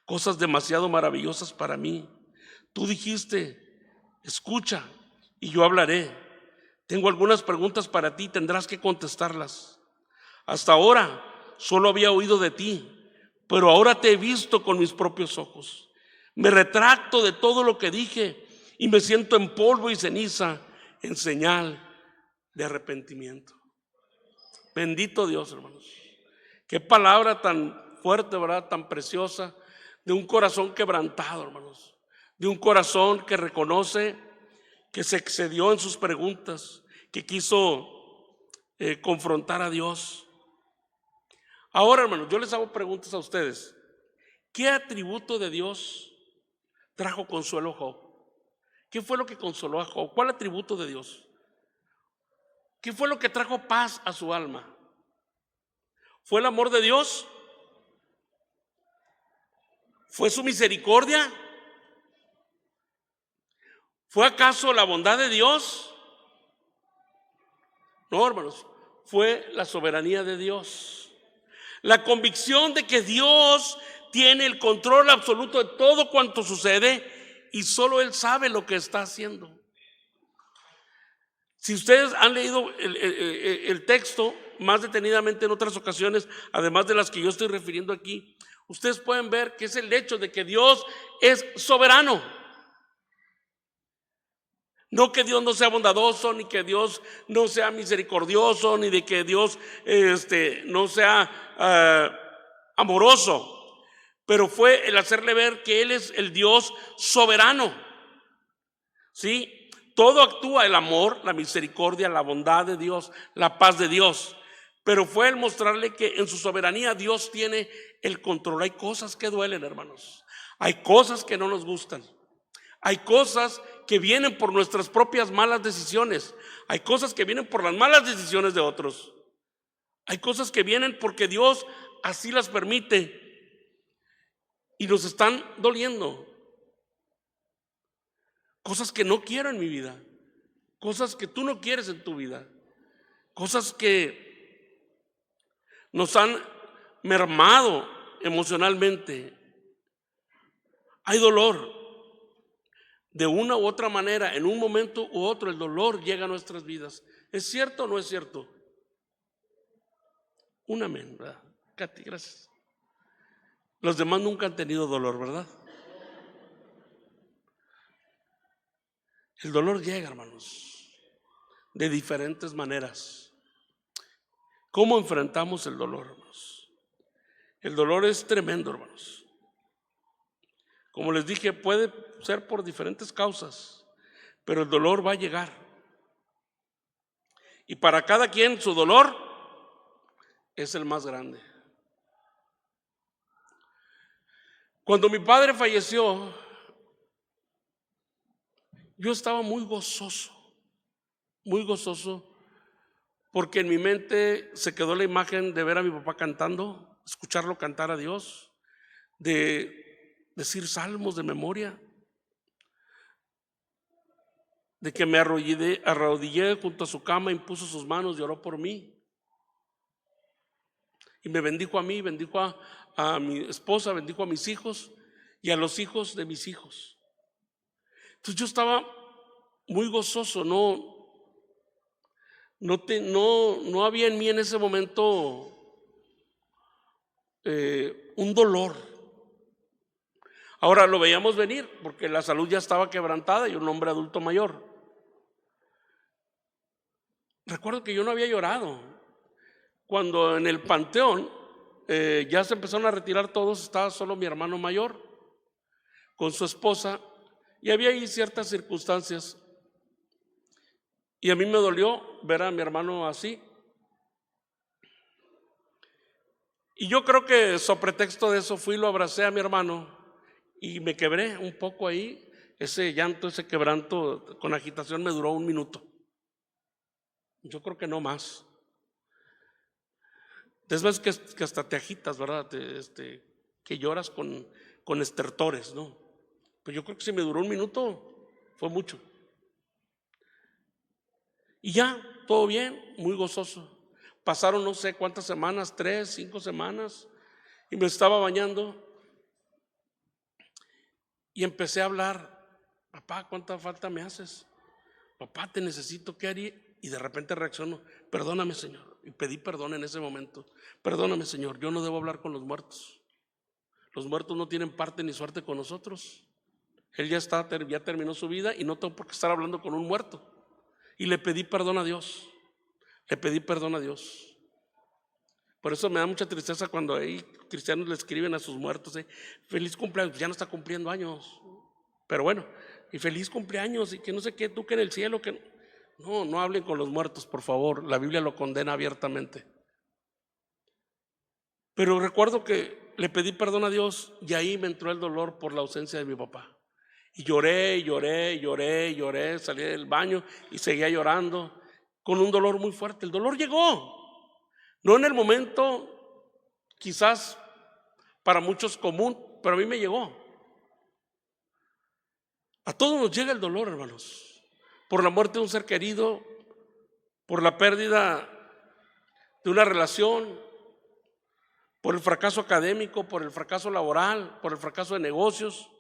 cosas demasiado maravillosas para mí. Tú dijiste: escucha y yo hablaré. Tengo algunas preguntas para ti, tendrás que contestarlas. Hasta ahora solo había oído de ti, pero ahora te he visto con mis propios ojos. Me retracto de todo lo que dije y me siento en polvo y ceniza en señal de arrepentimiento. Bendito Dios, hermanos. Qué palabra tan fuerte, ¿verdad? Tan preciosa, de un corazón quebrantado, hermanos. De un corazón que reconoce que se excedió en sus preguntas, que quiso confrontar a Dios. Ahora, hermanos, yo les hago preguntas a ustedes. ¿Qué atributo de Dios trajo consuelo a Job? ¿Qué fue lo que consoló a Job? ¿Cuál atributo de Dios? ¿Qué fue lo que trajo paz a su alma? ¿Fue el amor de Dios? ¿Fue su misericordia? ¿Fue acaso la bondad de Dios? No, hermanos, fue la soberanía de Dios. La convicción de que Dios tiene el control absoluto de todo cuanto sucede y solo Él sabe lo que está haciendo. Si ustedes han leído el texto más detenidamente en otras ocasiones, además de las que yo estoy refiriendo aquí, ustedes pueden ver que es el hecho de que Dios es soberano. No que Dios no sea bondadoso, ni que Dios no sea misericordioso, ni de que Dios no sea amoroso, pero fue el hacerle ver que Él es el Dios soberano. ¿Sí? Todo actúa, el amor, la misericordia, la bondad de Dios, la paz de Dios. Pero fue el mostrarle que en su soberanía Dios tiene el control. Hay cosas que duelen, hermanos. Hay cosas que no nos gustan. Hay cosas que vienen por nuestras propias malas decisiones. Hay cosas que vienen por las malas decisiones de otros. Hay cosas que vienen porque Dios así las permite y nos están doliendo. Cosas que no quiero en mi vida, cosas que tú no quieres en tu vida, cosas que nos han mermado emocionalmente. Hay dolor. De una u otra manera, en un momento u otro, el dolor llega a nuestras vidas. ¿Es cierto o no es cierto? Un amén, ¿verdad? Katy, gracias. Los demás nunca han tenido dolor, ¿verdad? El dolor llega, hermanos, de diferentes maneras. ¿Cómo enfrentamos el dolor, hermanos? El dolor es tremendo, hermanos. Como les dije, puede ser por diferentes causas, pero el dolor va a llegar. Y para cada quien su dolor es el más grande. Cuando mi padre falleció, yo estaba muy gozoso, porque en mi mente se quedó la imagen de ver a mi papá cantando, escucharlo cantar a Dios, de decir salmos de memoria, de que me arrodillé junto a su cama, impuso sus manos y oró por mí. Y me bendijo a mí, bendijo a mi esposa, bendijo a mis hijos y a los hijos de mis hijos. Entonces yo estaba muy gozoso, no había en mí en ese momento un dolor. Ahora lo veíamos venir porque la salud ya estaba quebrantada y un hombre adulto mayor. Recuerdo que yo no había llorado. Cuando en el panteón ya se empezaron a retirar todos, estaba solo mi hermano mayor con su esposa y había ahí ciertas circunstancias. Y a mí me dolió ver a mi hermano así. Y yo creo que sobre pretexto de eso fui, lo abracé a mi hermano y me quebré un poco ahí. Ese llanto, ese quebranto con agitación me duró 1 minuto. Yo creo que no más. Después que hasta te agitas, ¿verdad? Que lloras con estertores, ¿no? Pero yo creo que si me duró 1 minuto fue mucho. Y ya, todo bien, muy gozoso. Pasaron no sé cuántas semanas, 3, 5 semanas, y me estaba bañando y empecé a hablar. Papá, ¿cuánta falta me haces? Papá, te necesito, ¿qué haría? Y de repente reacciono, perdóname, Señor. Y pedí perdón en ese momento. Perdóname, Señor, yo no debo hablar con los muertos. Los muertos no tienen parte ni suerte con nosotros. Él ya terminó su vida y no tengo por qué estar hablando con un muerto. Y le pedí perdón a Dios. Le pedí perdón a Dios. Por eso me da mucha tristeza cuando hay cristianos le escriben a sus muertos, feliz cumpleaños, ya no está cumpliendo años. Pero bueno, y feliz cumpleaños y que no sé qué, tú que en el cielo, que no hablen con los muertos, por favor. La Biblia lo condena abiertamente. Pero recuerdo que le pedí perdón a Dios y ahí me entró el dolor por la ausencia de mi papá. Y lloré, salí del baño y seguía llorando con un dolor muy fuerte. El dolor llegó, no en el momento quizás para muchos común, pero a mí me llegó. A todos nos llega el dolor, hermanos, por la muerte de un ser querido, por la pérdida de una relación, por el fracaso académico, por el fracaso laboral, por el fracaso de negocios,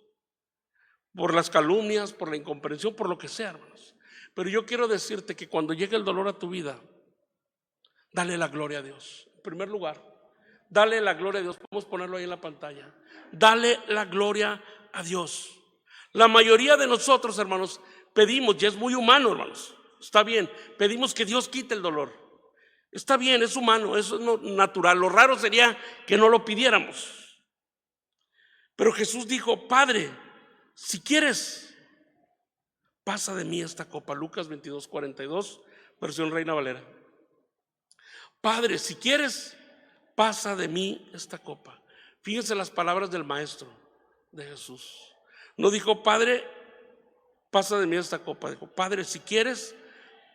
por las calumnias, por la incomprensión, por lo que sea, hermanos. Pero yo quiero decirte que cuando llegue el dolor a tu vida, dale la gloria a Dios. En primer lugar, dale la gloria a Dios. Podemos ponerlo ahí en la pantalla. Dale la gloria a Dios. La mayoría de nosotros, hermanos, pedimos, y es muy humano, hermanos, está bien, pedimos que Dios quite el dolor. Está bien, es humano, eso es natural. Lo raro sería que no lo pidiéramos. Pero Jesús dijo: Padre, si quieres, pasa de mí esta copa. Lucas 22:42, versión Reina Valera. Padre, si quieres, pasa de mí esta copa. Fíjense las palabras del Maestro, de Jesús. No dijo: Padre, pasa de mí esta copa. Dijo: Padre, si quieres,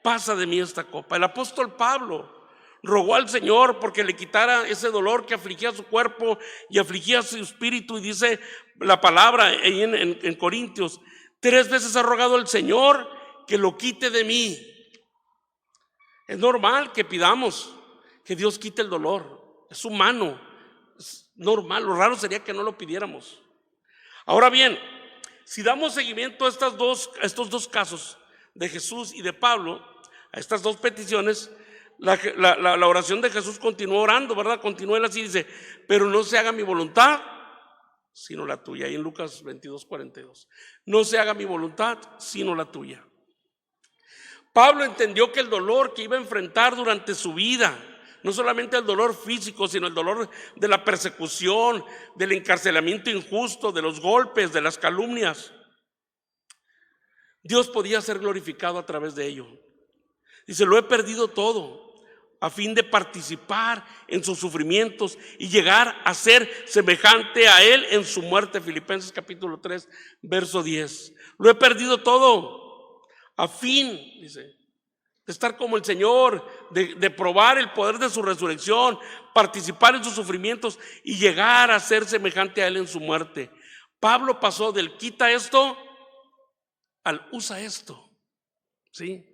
pasa de mí esta copa. El apóstol Pablo rogó al Señor porque le quitara ese dolor que afligía su cuerpo y afligía su espíritu. Y dice la palabra ahí en Corintios: 3 veces ha rogado al Señor que lo quite de mí. Es normal que pidamos que Dios quite el dolor. Es humano, es normal. Lo raro sería que no lo pidiéramos. Ahora bien, si damos seguimiento a estos dos casos de Jesús y de Pablo, a estas dos peticiones, la oración de Jesús continuó orando, ¿verdad? Continúa él así, dice: pero no se haga mi voluntad, sino la tuya. Ahí en Lucas 22:42. No se haga mi voluntad, sino la tuya. Pablo entendió que el dolor que iba a enfrentar durante su vida, no solamente el dolor físico, sino el dolor de la persecución, del encarcelamiento injusto, de los golpes, de las calumnias, Dios podía ser glorificado a través de ello. Dice: lo he perdido todo a fin de participar en sus sufrimientos y llegar a ser semejante a Él en su muerte. Filipenses capítulo 3, verso 10. Lo he perdido todo a fin, dice, de estar como el Señor, de probar el poder de su resurrección, participar en sus sufrimientos y llegar a ser semejante a Él en su muerte. Pablo pasó del quita esto al usa esto, ¿sí?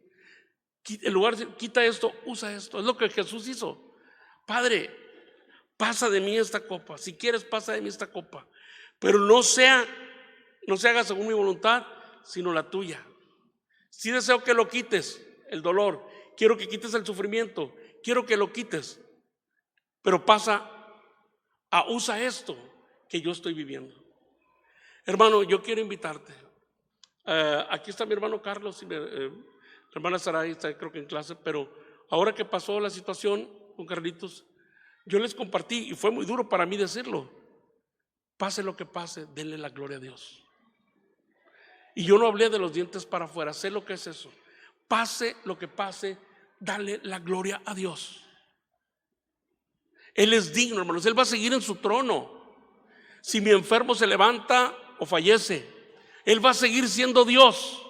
En lugar de quita esto, usa esto. Es lo que Jesús hizo. Padre, pasa de mí esta copa. Si quieres, pasa de mí esta copa. Pero no se haga según mi voluntad, sino la tuya. Si deseo que lo quites, el dolor. Quiero que quites el sufrimiento. Quiero que lo quites. Pero pasa a usa esto que yo estoy viviendo. Hermano, yo quiero invitarte. Aquí está mi hermano Carlos y mi hermana Saray está creo que en clase, pero ahora que pasó la situación con Carlitos, yo les compartí y fue muy duro para mí decirlo: pase lo que pase, denle la gloria a Dios. Y yo no hablé de los dientes para afuera, sé lo que es eso. Pase lo que pase, dale la gloria a Dios. Él es digno, hermanos, Él va a seguir en su trono. Si mi enfermo se levanta o fallece, Él va a seguir siendo Dios.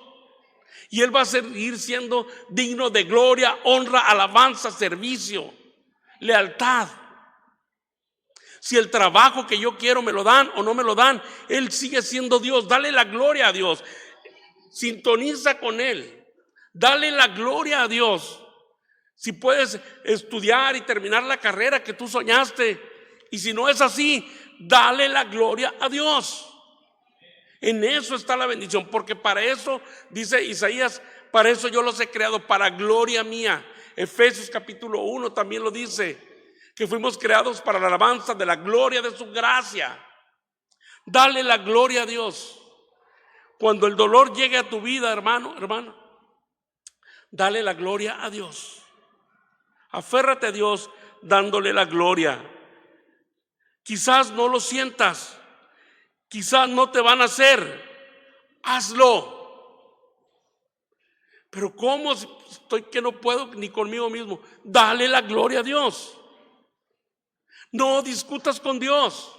Y Él va a seguir siendo digno de gloria, honra, alabanza, servicio, lealtad. Si el trabajo que yo quiero me lo dan o no me lo dan, Él sigue siendo Dios. Dale la gloria a Dios. Sintoniza con Él. Dale la gloria a Dios. Si puedes estudiar y terminar la carrera que tú soñaste, y si no es así, dale la gloria a Dios. En eso está la bendición, porque para eso, dice Isaías, para eso yo los he creado, para gloria mía. Efesios capítulo 1 también lo dice, que fuimos creados para la alabanza de la gloria de su gracia. Dale la gloria a Dios. Cuando el dolor llegue a tu vida, hermano, dale la gloria a Dios. Aférrate a Dios dándole la gloria. Quizás no lo sientas. Quizás no te van a hacer, hazlo. Pero ¿cómo estoy que no puedo ni conmigo mismo? Dale la gloria a Dios. No discutas con Dios.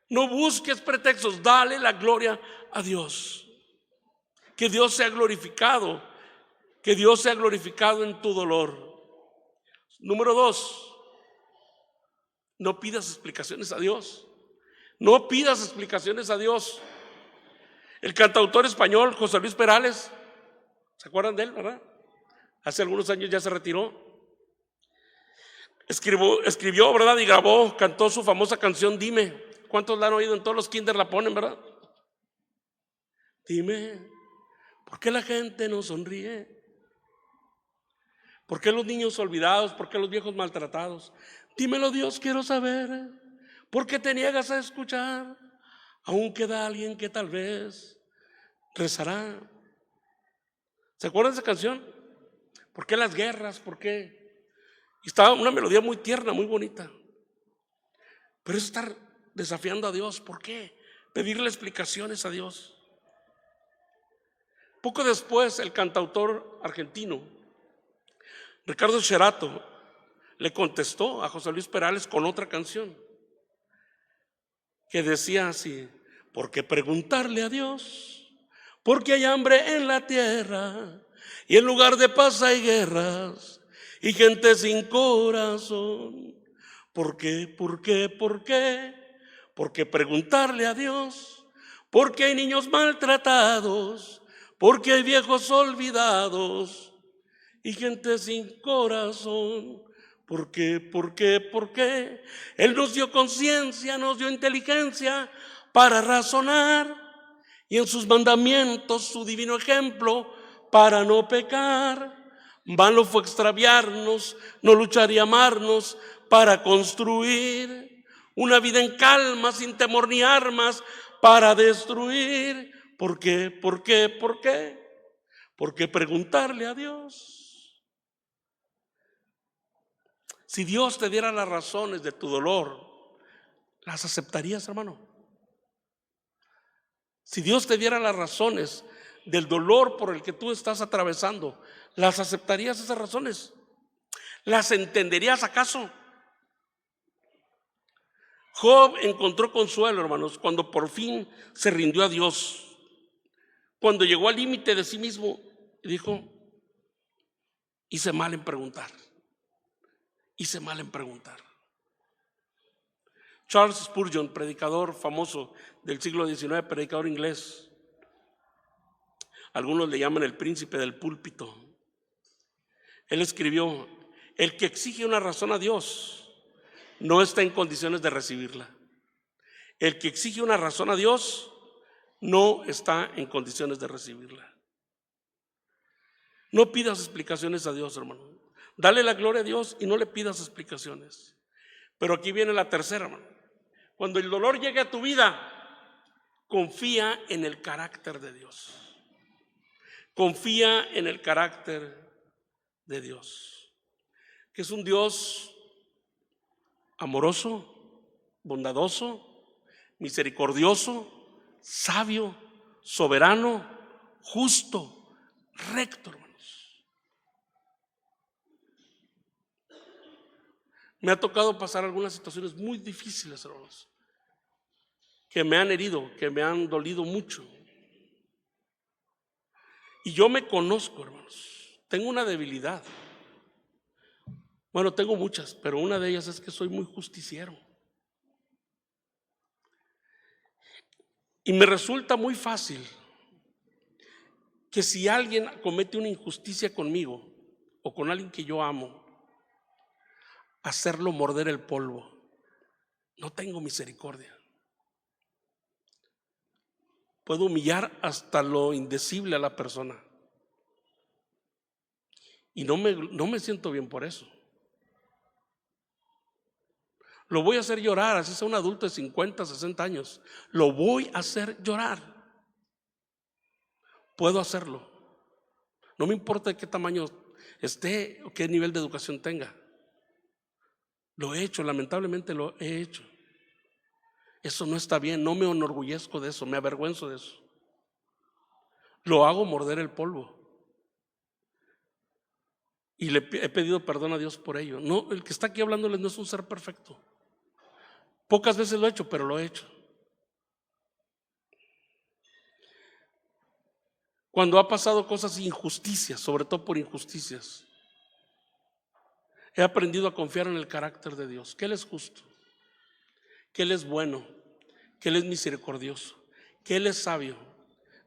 No busques pretextos, dale la gloria a Dios. Que Dios sea glorificado, que Dios sea glorificado en tu dolor. Número 2. No pidas explicaciones a Dios. No pidas explicaciones a Dios. El cantautor español José Luis Perales, ¿se acuerdan de él, verdad? Hace algunos años ya se retiró. escribió, ¿verdad? Y grabó, cantó su famosa canción Dime. ¿Cuántos la han oído? En todos los kinder la ponen, ¿verdad? Dime, ¿por qué la gente no sonríe? ¿Por qué los niños olvidados? ¿Por qué los viejos maltratados? Dímelo, Dios, quiero saber. ¿Por qué te niegas a escuchar? Aún queda alguien que tal vez rezará. ¿Se acuerdan de esa canción? ¿Por qué las guerras? ¿Por qué? Y estaba una melodía muy tierna, muy bonita. Pero es estar desafiando a Dios. ¿Por qué? Pedirle explicaciones a Dios. Poco después, el cantautor argentino Ricardo Sherato le contestó a José Luis Perales con otra canción que decía así: ¿por qué preguntarle a Dios? Porque hay hambre en la tierra y en lugar de paz hay guerras y gente sin corazón. ¿Por qué? ¿Por qué? ¿Por qué? ¿Por qué preguntarle a Dios? Porque hay niños maltratados, porque hay viejos olvidados y gente sin corazón. ¿Por qué? ¿Por qué? ¿Por qué? Él nos dio conciencia, nos dio inteligencia para razonar, y en sus mandamientos su divino ejemplo para no pecar. Vano fue extraviarnos, no luchar y amarnos para construir una vida en calma, sin temor ni armas para destruir. ¿Por qué? ¿Por qué? ¿Por qué? ¿Por qué preguntarle a Dios? Si Dios te diera las razones de tu dolor, ¿las aceptarías, hermano? Si Dios te diera las razones del dolor por el que tú estás atravesando, ¿las aceptarías esas razones? ¿Las entenderías acaso? Job encontró consuelo, hermanos, cuando por fin se rindió a Dios. Cuando llegó al límite de sí mismo, dijo: hice mal en preguntar. Hice mal en preguntar. Charles Spurgeon, predicador famoso del siglo XIX, predicador inglés, algunos le llaman el príncipe del púlpito. Él escribió: el que exige una razón a Dios no está en condiciones de recibirla. El que exige una razón a Dios no está en condiciones de recibirla. No pidas explicaciones a Dios, hermano. Dale la gloria a Dios y no le pidas explicaciones. Pero aquí viene la tercera, hermano. Cuando el dolor llegue a tu vida, confía en el carácter de Dios. Confía en el carácter de Dios, que es un Dios amoroso, bondadoso, misericordioso, sabio, soberano, justo, recto, hermanos. Me ha tocado pasar algunas situaciones muy difíciles, hermanos, que me han herido, que me han dolido mucho. Y yo me conozco, hermanos. Tengo una debilidad. Bueno, tengo muchas, pero una de ellas es que soy muy justiciero. Y me resulta muy fácil que si alguien comete una injusticia conmigo o con alguien que yo amo, hacerlo morder el polvo. No tengo misericordia. Puedo humillar hasta lo indecible a la persona. Y no me siento bien por eso. Lo voy a hacer llorar, así sea un adulto de 50, 60 años. Lo voy a hacer llorar. Puedo hacerlo. No me importa de qué tamaño esté o qué nivel de educación tenga. Lo he hecho, lamentablemente lo he hecho. Eso no está bien, no me enorgullezco de eso, me avergüenzo de eso. Lo hago morder el polvo. Y le he pedido perdón a Dios por ello. No, el que está aquí hablándoles no es un ser perfecto. Pocas veces lo he hecho, pero lo he hecho. Cuando ha pasado cosas injusticias, sobre todo por injusticias, he aprendido a confiar en el carácter de Dios, que Él es justo, que Él es bueno, que Él es misericordioso, que Él es sabio.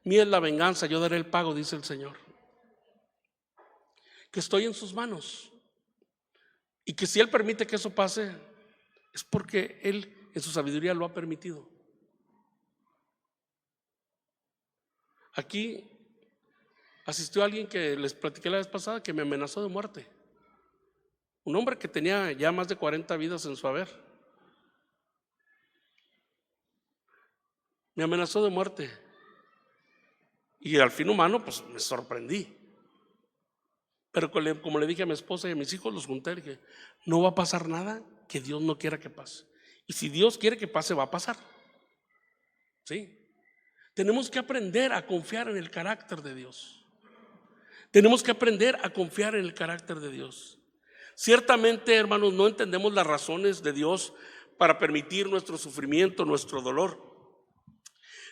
Mía es la venganza, yo daré el pago, dice el Señor. Que estoy en sus manos. Y que si Él permite que eso pase, es porque Él en su sabiduría lo ha permitido. Aquí asistió alguien que les platiqué la vez pasada que me amenazó de muerte. Un hombre que tenía ya más de 40 vidas en su haber. Me amenazó de muerte. Y al fin humano, pues me sorprendí. Pero como le dije a mi esposa y a mis hijos, los junté y dije, no va a pasar nada que Dios no quiera que pase. Y si Dios quiere que pase, va a pasar. ¿Sí? Tenemos que aprender a confiar en el carácter de Dios. Tenemos que aprender a confiar en el carácter de Dios. Ciertamente, hermanos, no entendemos las razones de Dios para permitir nuestro sufrimiento, nuestro dolor.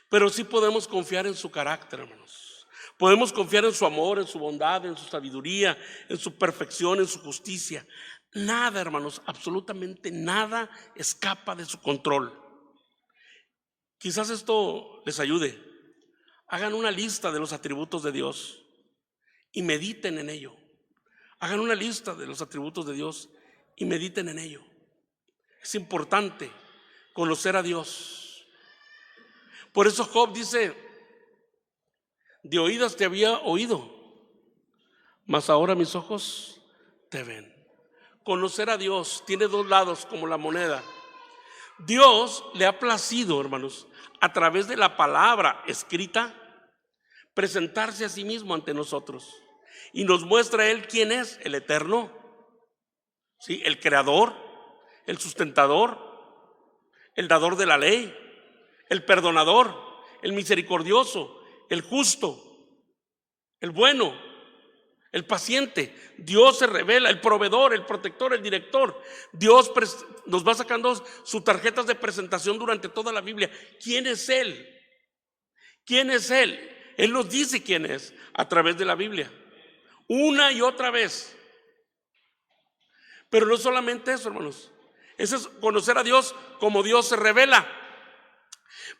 Pero sí podemos confiar en su carácter, hermanos. Podemos confiar en su amor, en su bondad, en su sabiduría, en su perfección, en su justicia. Nada, hermanos, absolutamente nada escapa de su control. Quizás esto les ayude. Hagan una lista de los atributos de Dios y mediten en ello. Hagan una lista de los atributos de Dios y mediten en ello. Es importante conocer a Dios. Por eso Job dice, de oídas te había oído, mas ahora mis ojos te ven. Conocer a Dios tiene dos lados como la moneda. Dios le ha placido, hermanos, a través de la palabra escrita, presentarse a sí mismo ante nosotros. Y nos muestra Él quién es, el eterno, ¿sí? El creador, el sustentador, el dador de la ley, el perdonador, el misericordioso, el justo, el bueno, el paciente. Dios se revela, el proveedor, el protector, el director. Dios nos va sacando sus tarjetas de presentación durante toda la Biblia. ¿Quién es Él? ¿Quién es Él? Él nos dice quién es a través de la Biblia, una y otra vez. Pero no solamente eso, hermanos. Eso es conocer a Dios como Dios se revela.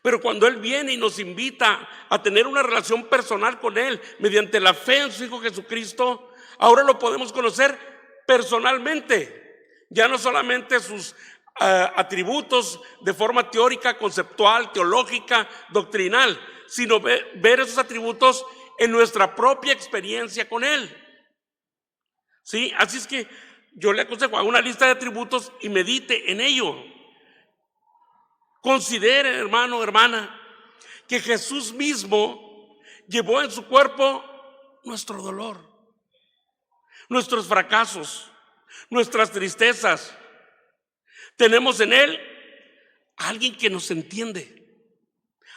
Pero cuando Él viene y nos invita a tener una relación personal con Él mediante la fe en su Hijo Jesucristo, ahora lo podemos conocer personalmente. Ya no solamente sus atributos de forma teórica, conceptual, teológica, doctrinal, sino ver esos atributos en nuestra propia experiencia con Él. ¿Sí? Así es que yo le aconsejo, haga una lista de atributos y medite en ello. Considere, hermano, hermana, que Jesús mismo llevó en su cuerpo nuestro dolor, nuestros fracasos, nuestras tristezas. Tenemos en Él a alguien que nos entiende,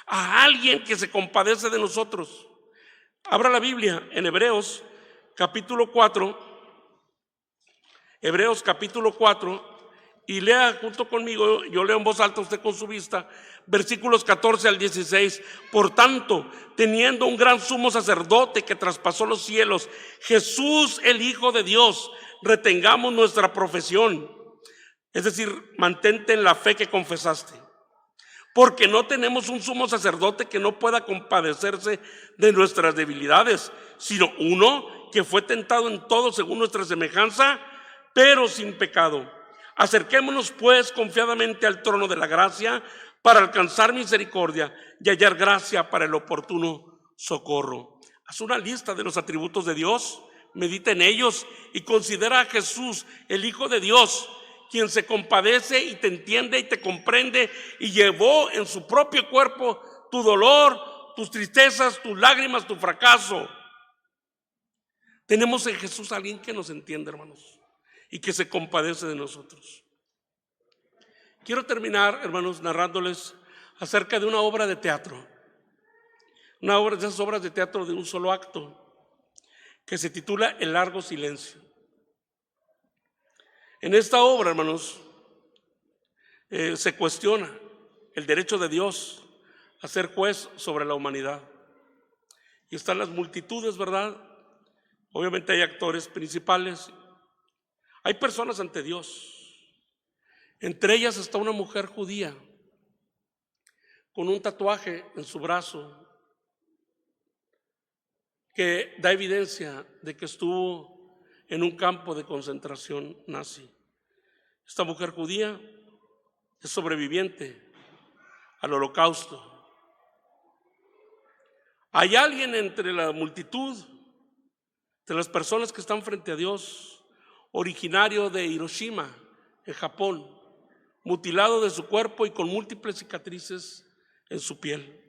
a alguien que se compadece de nosotros. Abra la Biblia en Hebreos capítulo 4. Hebreos capítulo 4, y lea junto conmigo, yo leo en voz alta, usted con su vista, versículos 14 al 16. Por tanto, teniendo un gran sumo sacerdote que traspasó los cielos, Jesús el Hijo de Dios, retengamos nuestra profesión. Es decir, mantente en la fe que confesaste. Porque no tenemos un sumo sacerdote que no pueda compadecerse de nuestras debilidades, sino uno que fue tentado en todo según nuestra semejanza, pero sin pecado. Acerquémonos pues confiadamente al trono de la gracia para alcanzar misericordia y hallar gracia para el oportuno socorro. Haz una lista de los atributos de Dios, medita en ellos y considera a Jesús, el Hijo de Dios, quien se compadece y te entiende y te comprende y llevó en su propio cuerpo tu dolor, tus tristezas, tus lágrimas, tu fracaso. Tenemos en Jesús a alguien que nos entiende, hermanos, y que se compadece de nosotros. Quiero terminar, hermanos, narrándoles acerca de una obra de teatro, una obra de esas obras de teatro de un solo acto, que se titula El largo silencio. En esta obra, hermanos, se cuestiona el derecho de Dios a ser juez sobre la humanidad. Y están las multitudes, ¿verdad? Obviamente hay actores principales. Hay personas ante Dios. Entre ellas está una mujer judía con un tatuaje en su brazo que da evidencia de que estuvo en un campo de concentración nazi. Esta mujer judía es sobreviviente al holocausto. Hay alguien entre la multitud, entre las personas que están frente a Dios, originario de Hiroshima, en Japón, mutilado de su cuerpo y con múltiples cicatrices en su piel.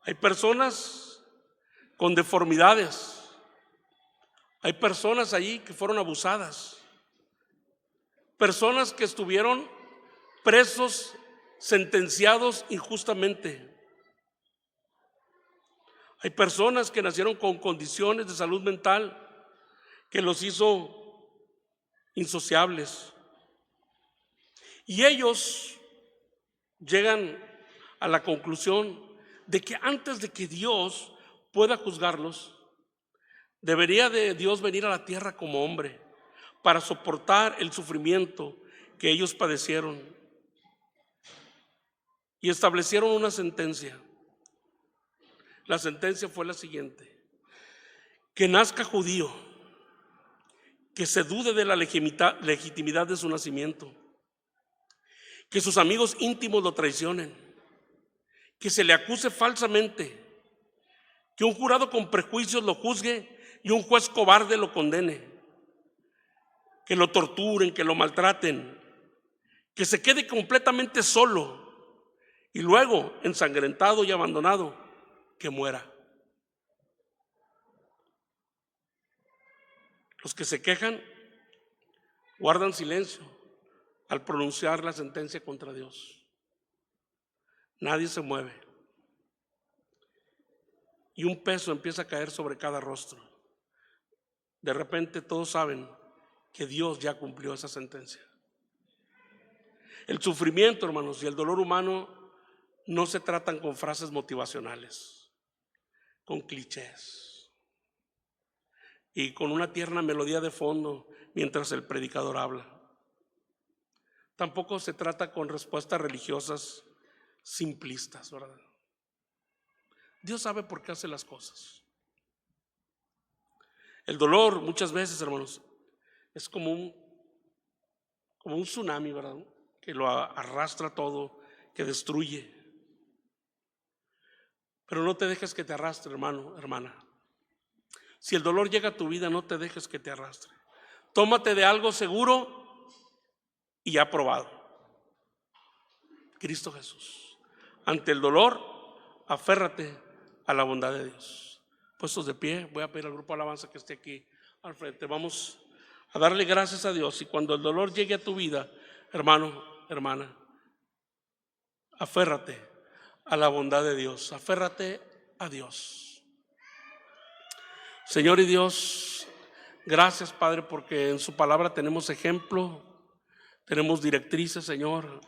Hay personas con deformidades. Hay personas allí que fueron abusadas. Personas que estuvieron presos, sentenciados injustamente. Hay personas que nacieron con condiciones de salud mental que los hizo insociables. Y ellos llegan a la conclusión de que antes de que Dios pueda juzgarlos, debería de Dios venir a la tierra como hombre para soportar el sufrimiento que ellos padecieron. Y establecieron una sentencia. La sentencia fue la siguiente: que nazca judío, que se dude de la legitimidad de su nacimiento, que sus amigos íntimos lo traicionen, que se le acuse falsamente, que un jurado con prejuicios lo juzgue y un juez cobarde lo condene, que lo torturen, que lo maltraten, que se quede completamente solo y luego, ensangrentado y abandonado, que muera. Los que se quejan guardan silencio al pronunciar la sentencia contra Dios. Nadie se mueve. Y un peso empieza a caer sobre cada rostro. De repente todos saben que Dios ya cumplió esa sentencia. El sufrimiento, hermanos, y el dolor humano no se tratan con frases motivacionales, con clichés y con una tierna melodía de fondo mientras el predicador habla. Tampoco se trata con respuestas religiosas simplistas, ¿verdad? Dios sabe por qué hace las cosas. El dolor muchas veces, hermanos, es como un tsunami, ¿verdad? Que lo arrastra todo, que destruye. Pero no te dejes que te arrastre, hermano, hermana. Si el dolor llega a tu vida, no te dejes que te arrastre. Tómate de algo seguro y ya probado: Cristo Jesús. Ante el dolor, aférrate a la bondad de Dios. Puestos de pie, voy a pedir al grupo de alabanza que esté aquí al frente. Vamos a darle gracias a Dios. Y cuando el dolor llegue a tu vida, hermano, hermana, aférrate a la bondad de Dios, aférrate a Dios. Señor y Dios, gracias, Padre, porque en su palabra tenemos ejemplo, tenemos directrices, Señor,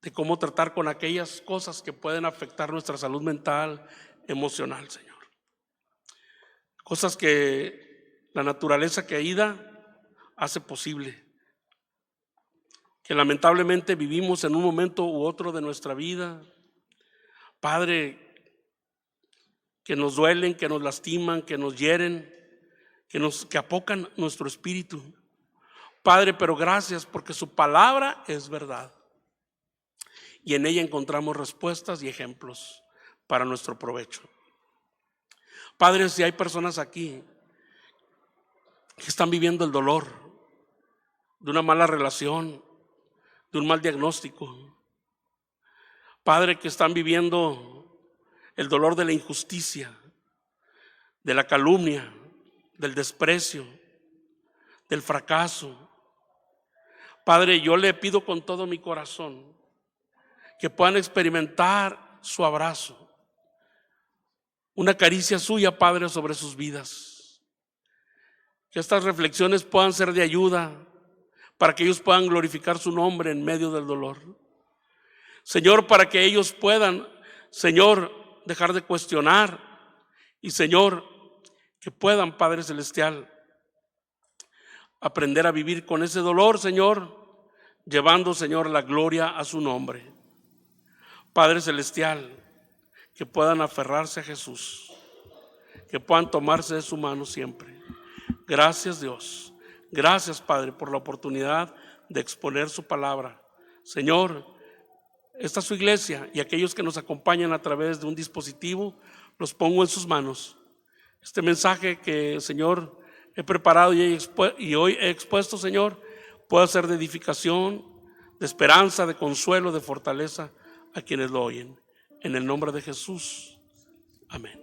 de cómo tratar con aquellas cosas que pueden afectar nuestra salud mental, emocional, Señor. Cosas que la naturaleza caída hace posible, que lamentablemente vivimos en un momento u otro de nuestra vida, Padre, que nos duelen, que nos lastiman, que nos hieren, que apocan nuestro espíritu. Padre, pero gracias porque su palabra es verdad y en ella encontramos respuestas y ejemplos para nuestro provecho. Padre, si hay personas aquí que están viviendo el dolor de una mala relación, de un mal diagnóstico, Padre, que están viviendo el dolor de la injusticia, de la calumnia, del desprecio, del fracaso. Padre, yo le pido con todo mi corazón que puedan experimentar su abrazo, una caricia suya, Padre, sobre sus vidas. Que estas reflexiones puedan ser de ayuda para que ellos puedan glorificar su nombre en medio del dolor. Señor, para que ellos puedan, Señor, dejar de cuestionar y, Señor, que puedan, Padre Celestial, aprender a vivir con ese dolor, Señor, llevando, Señor, la gloria a su nombre. Padre Celestial, que puedan aferrarse a Jesús, que puedan tomarse de su mano siempre. Gracias, Dios. Gracias, Padre, por la oportunidad de exponer su palabra. Señor, esta es su iglesia y aquellos que nos acompañan a través de un dispositivo, los pongo en sus manos. Este mensaje que, Señor, he preparado y hoy he expuesto, Señor, pueda ser de edificación, de esperanza, de consuelo, de fortaleza a quienes lo oyen. En el nombre de Jesús. Amén.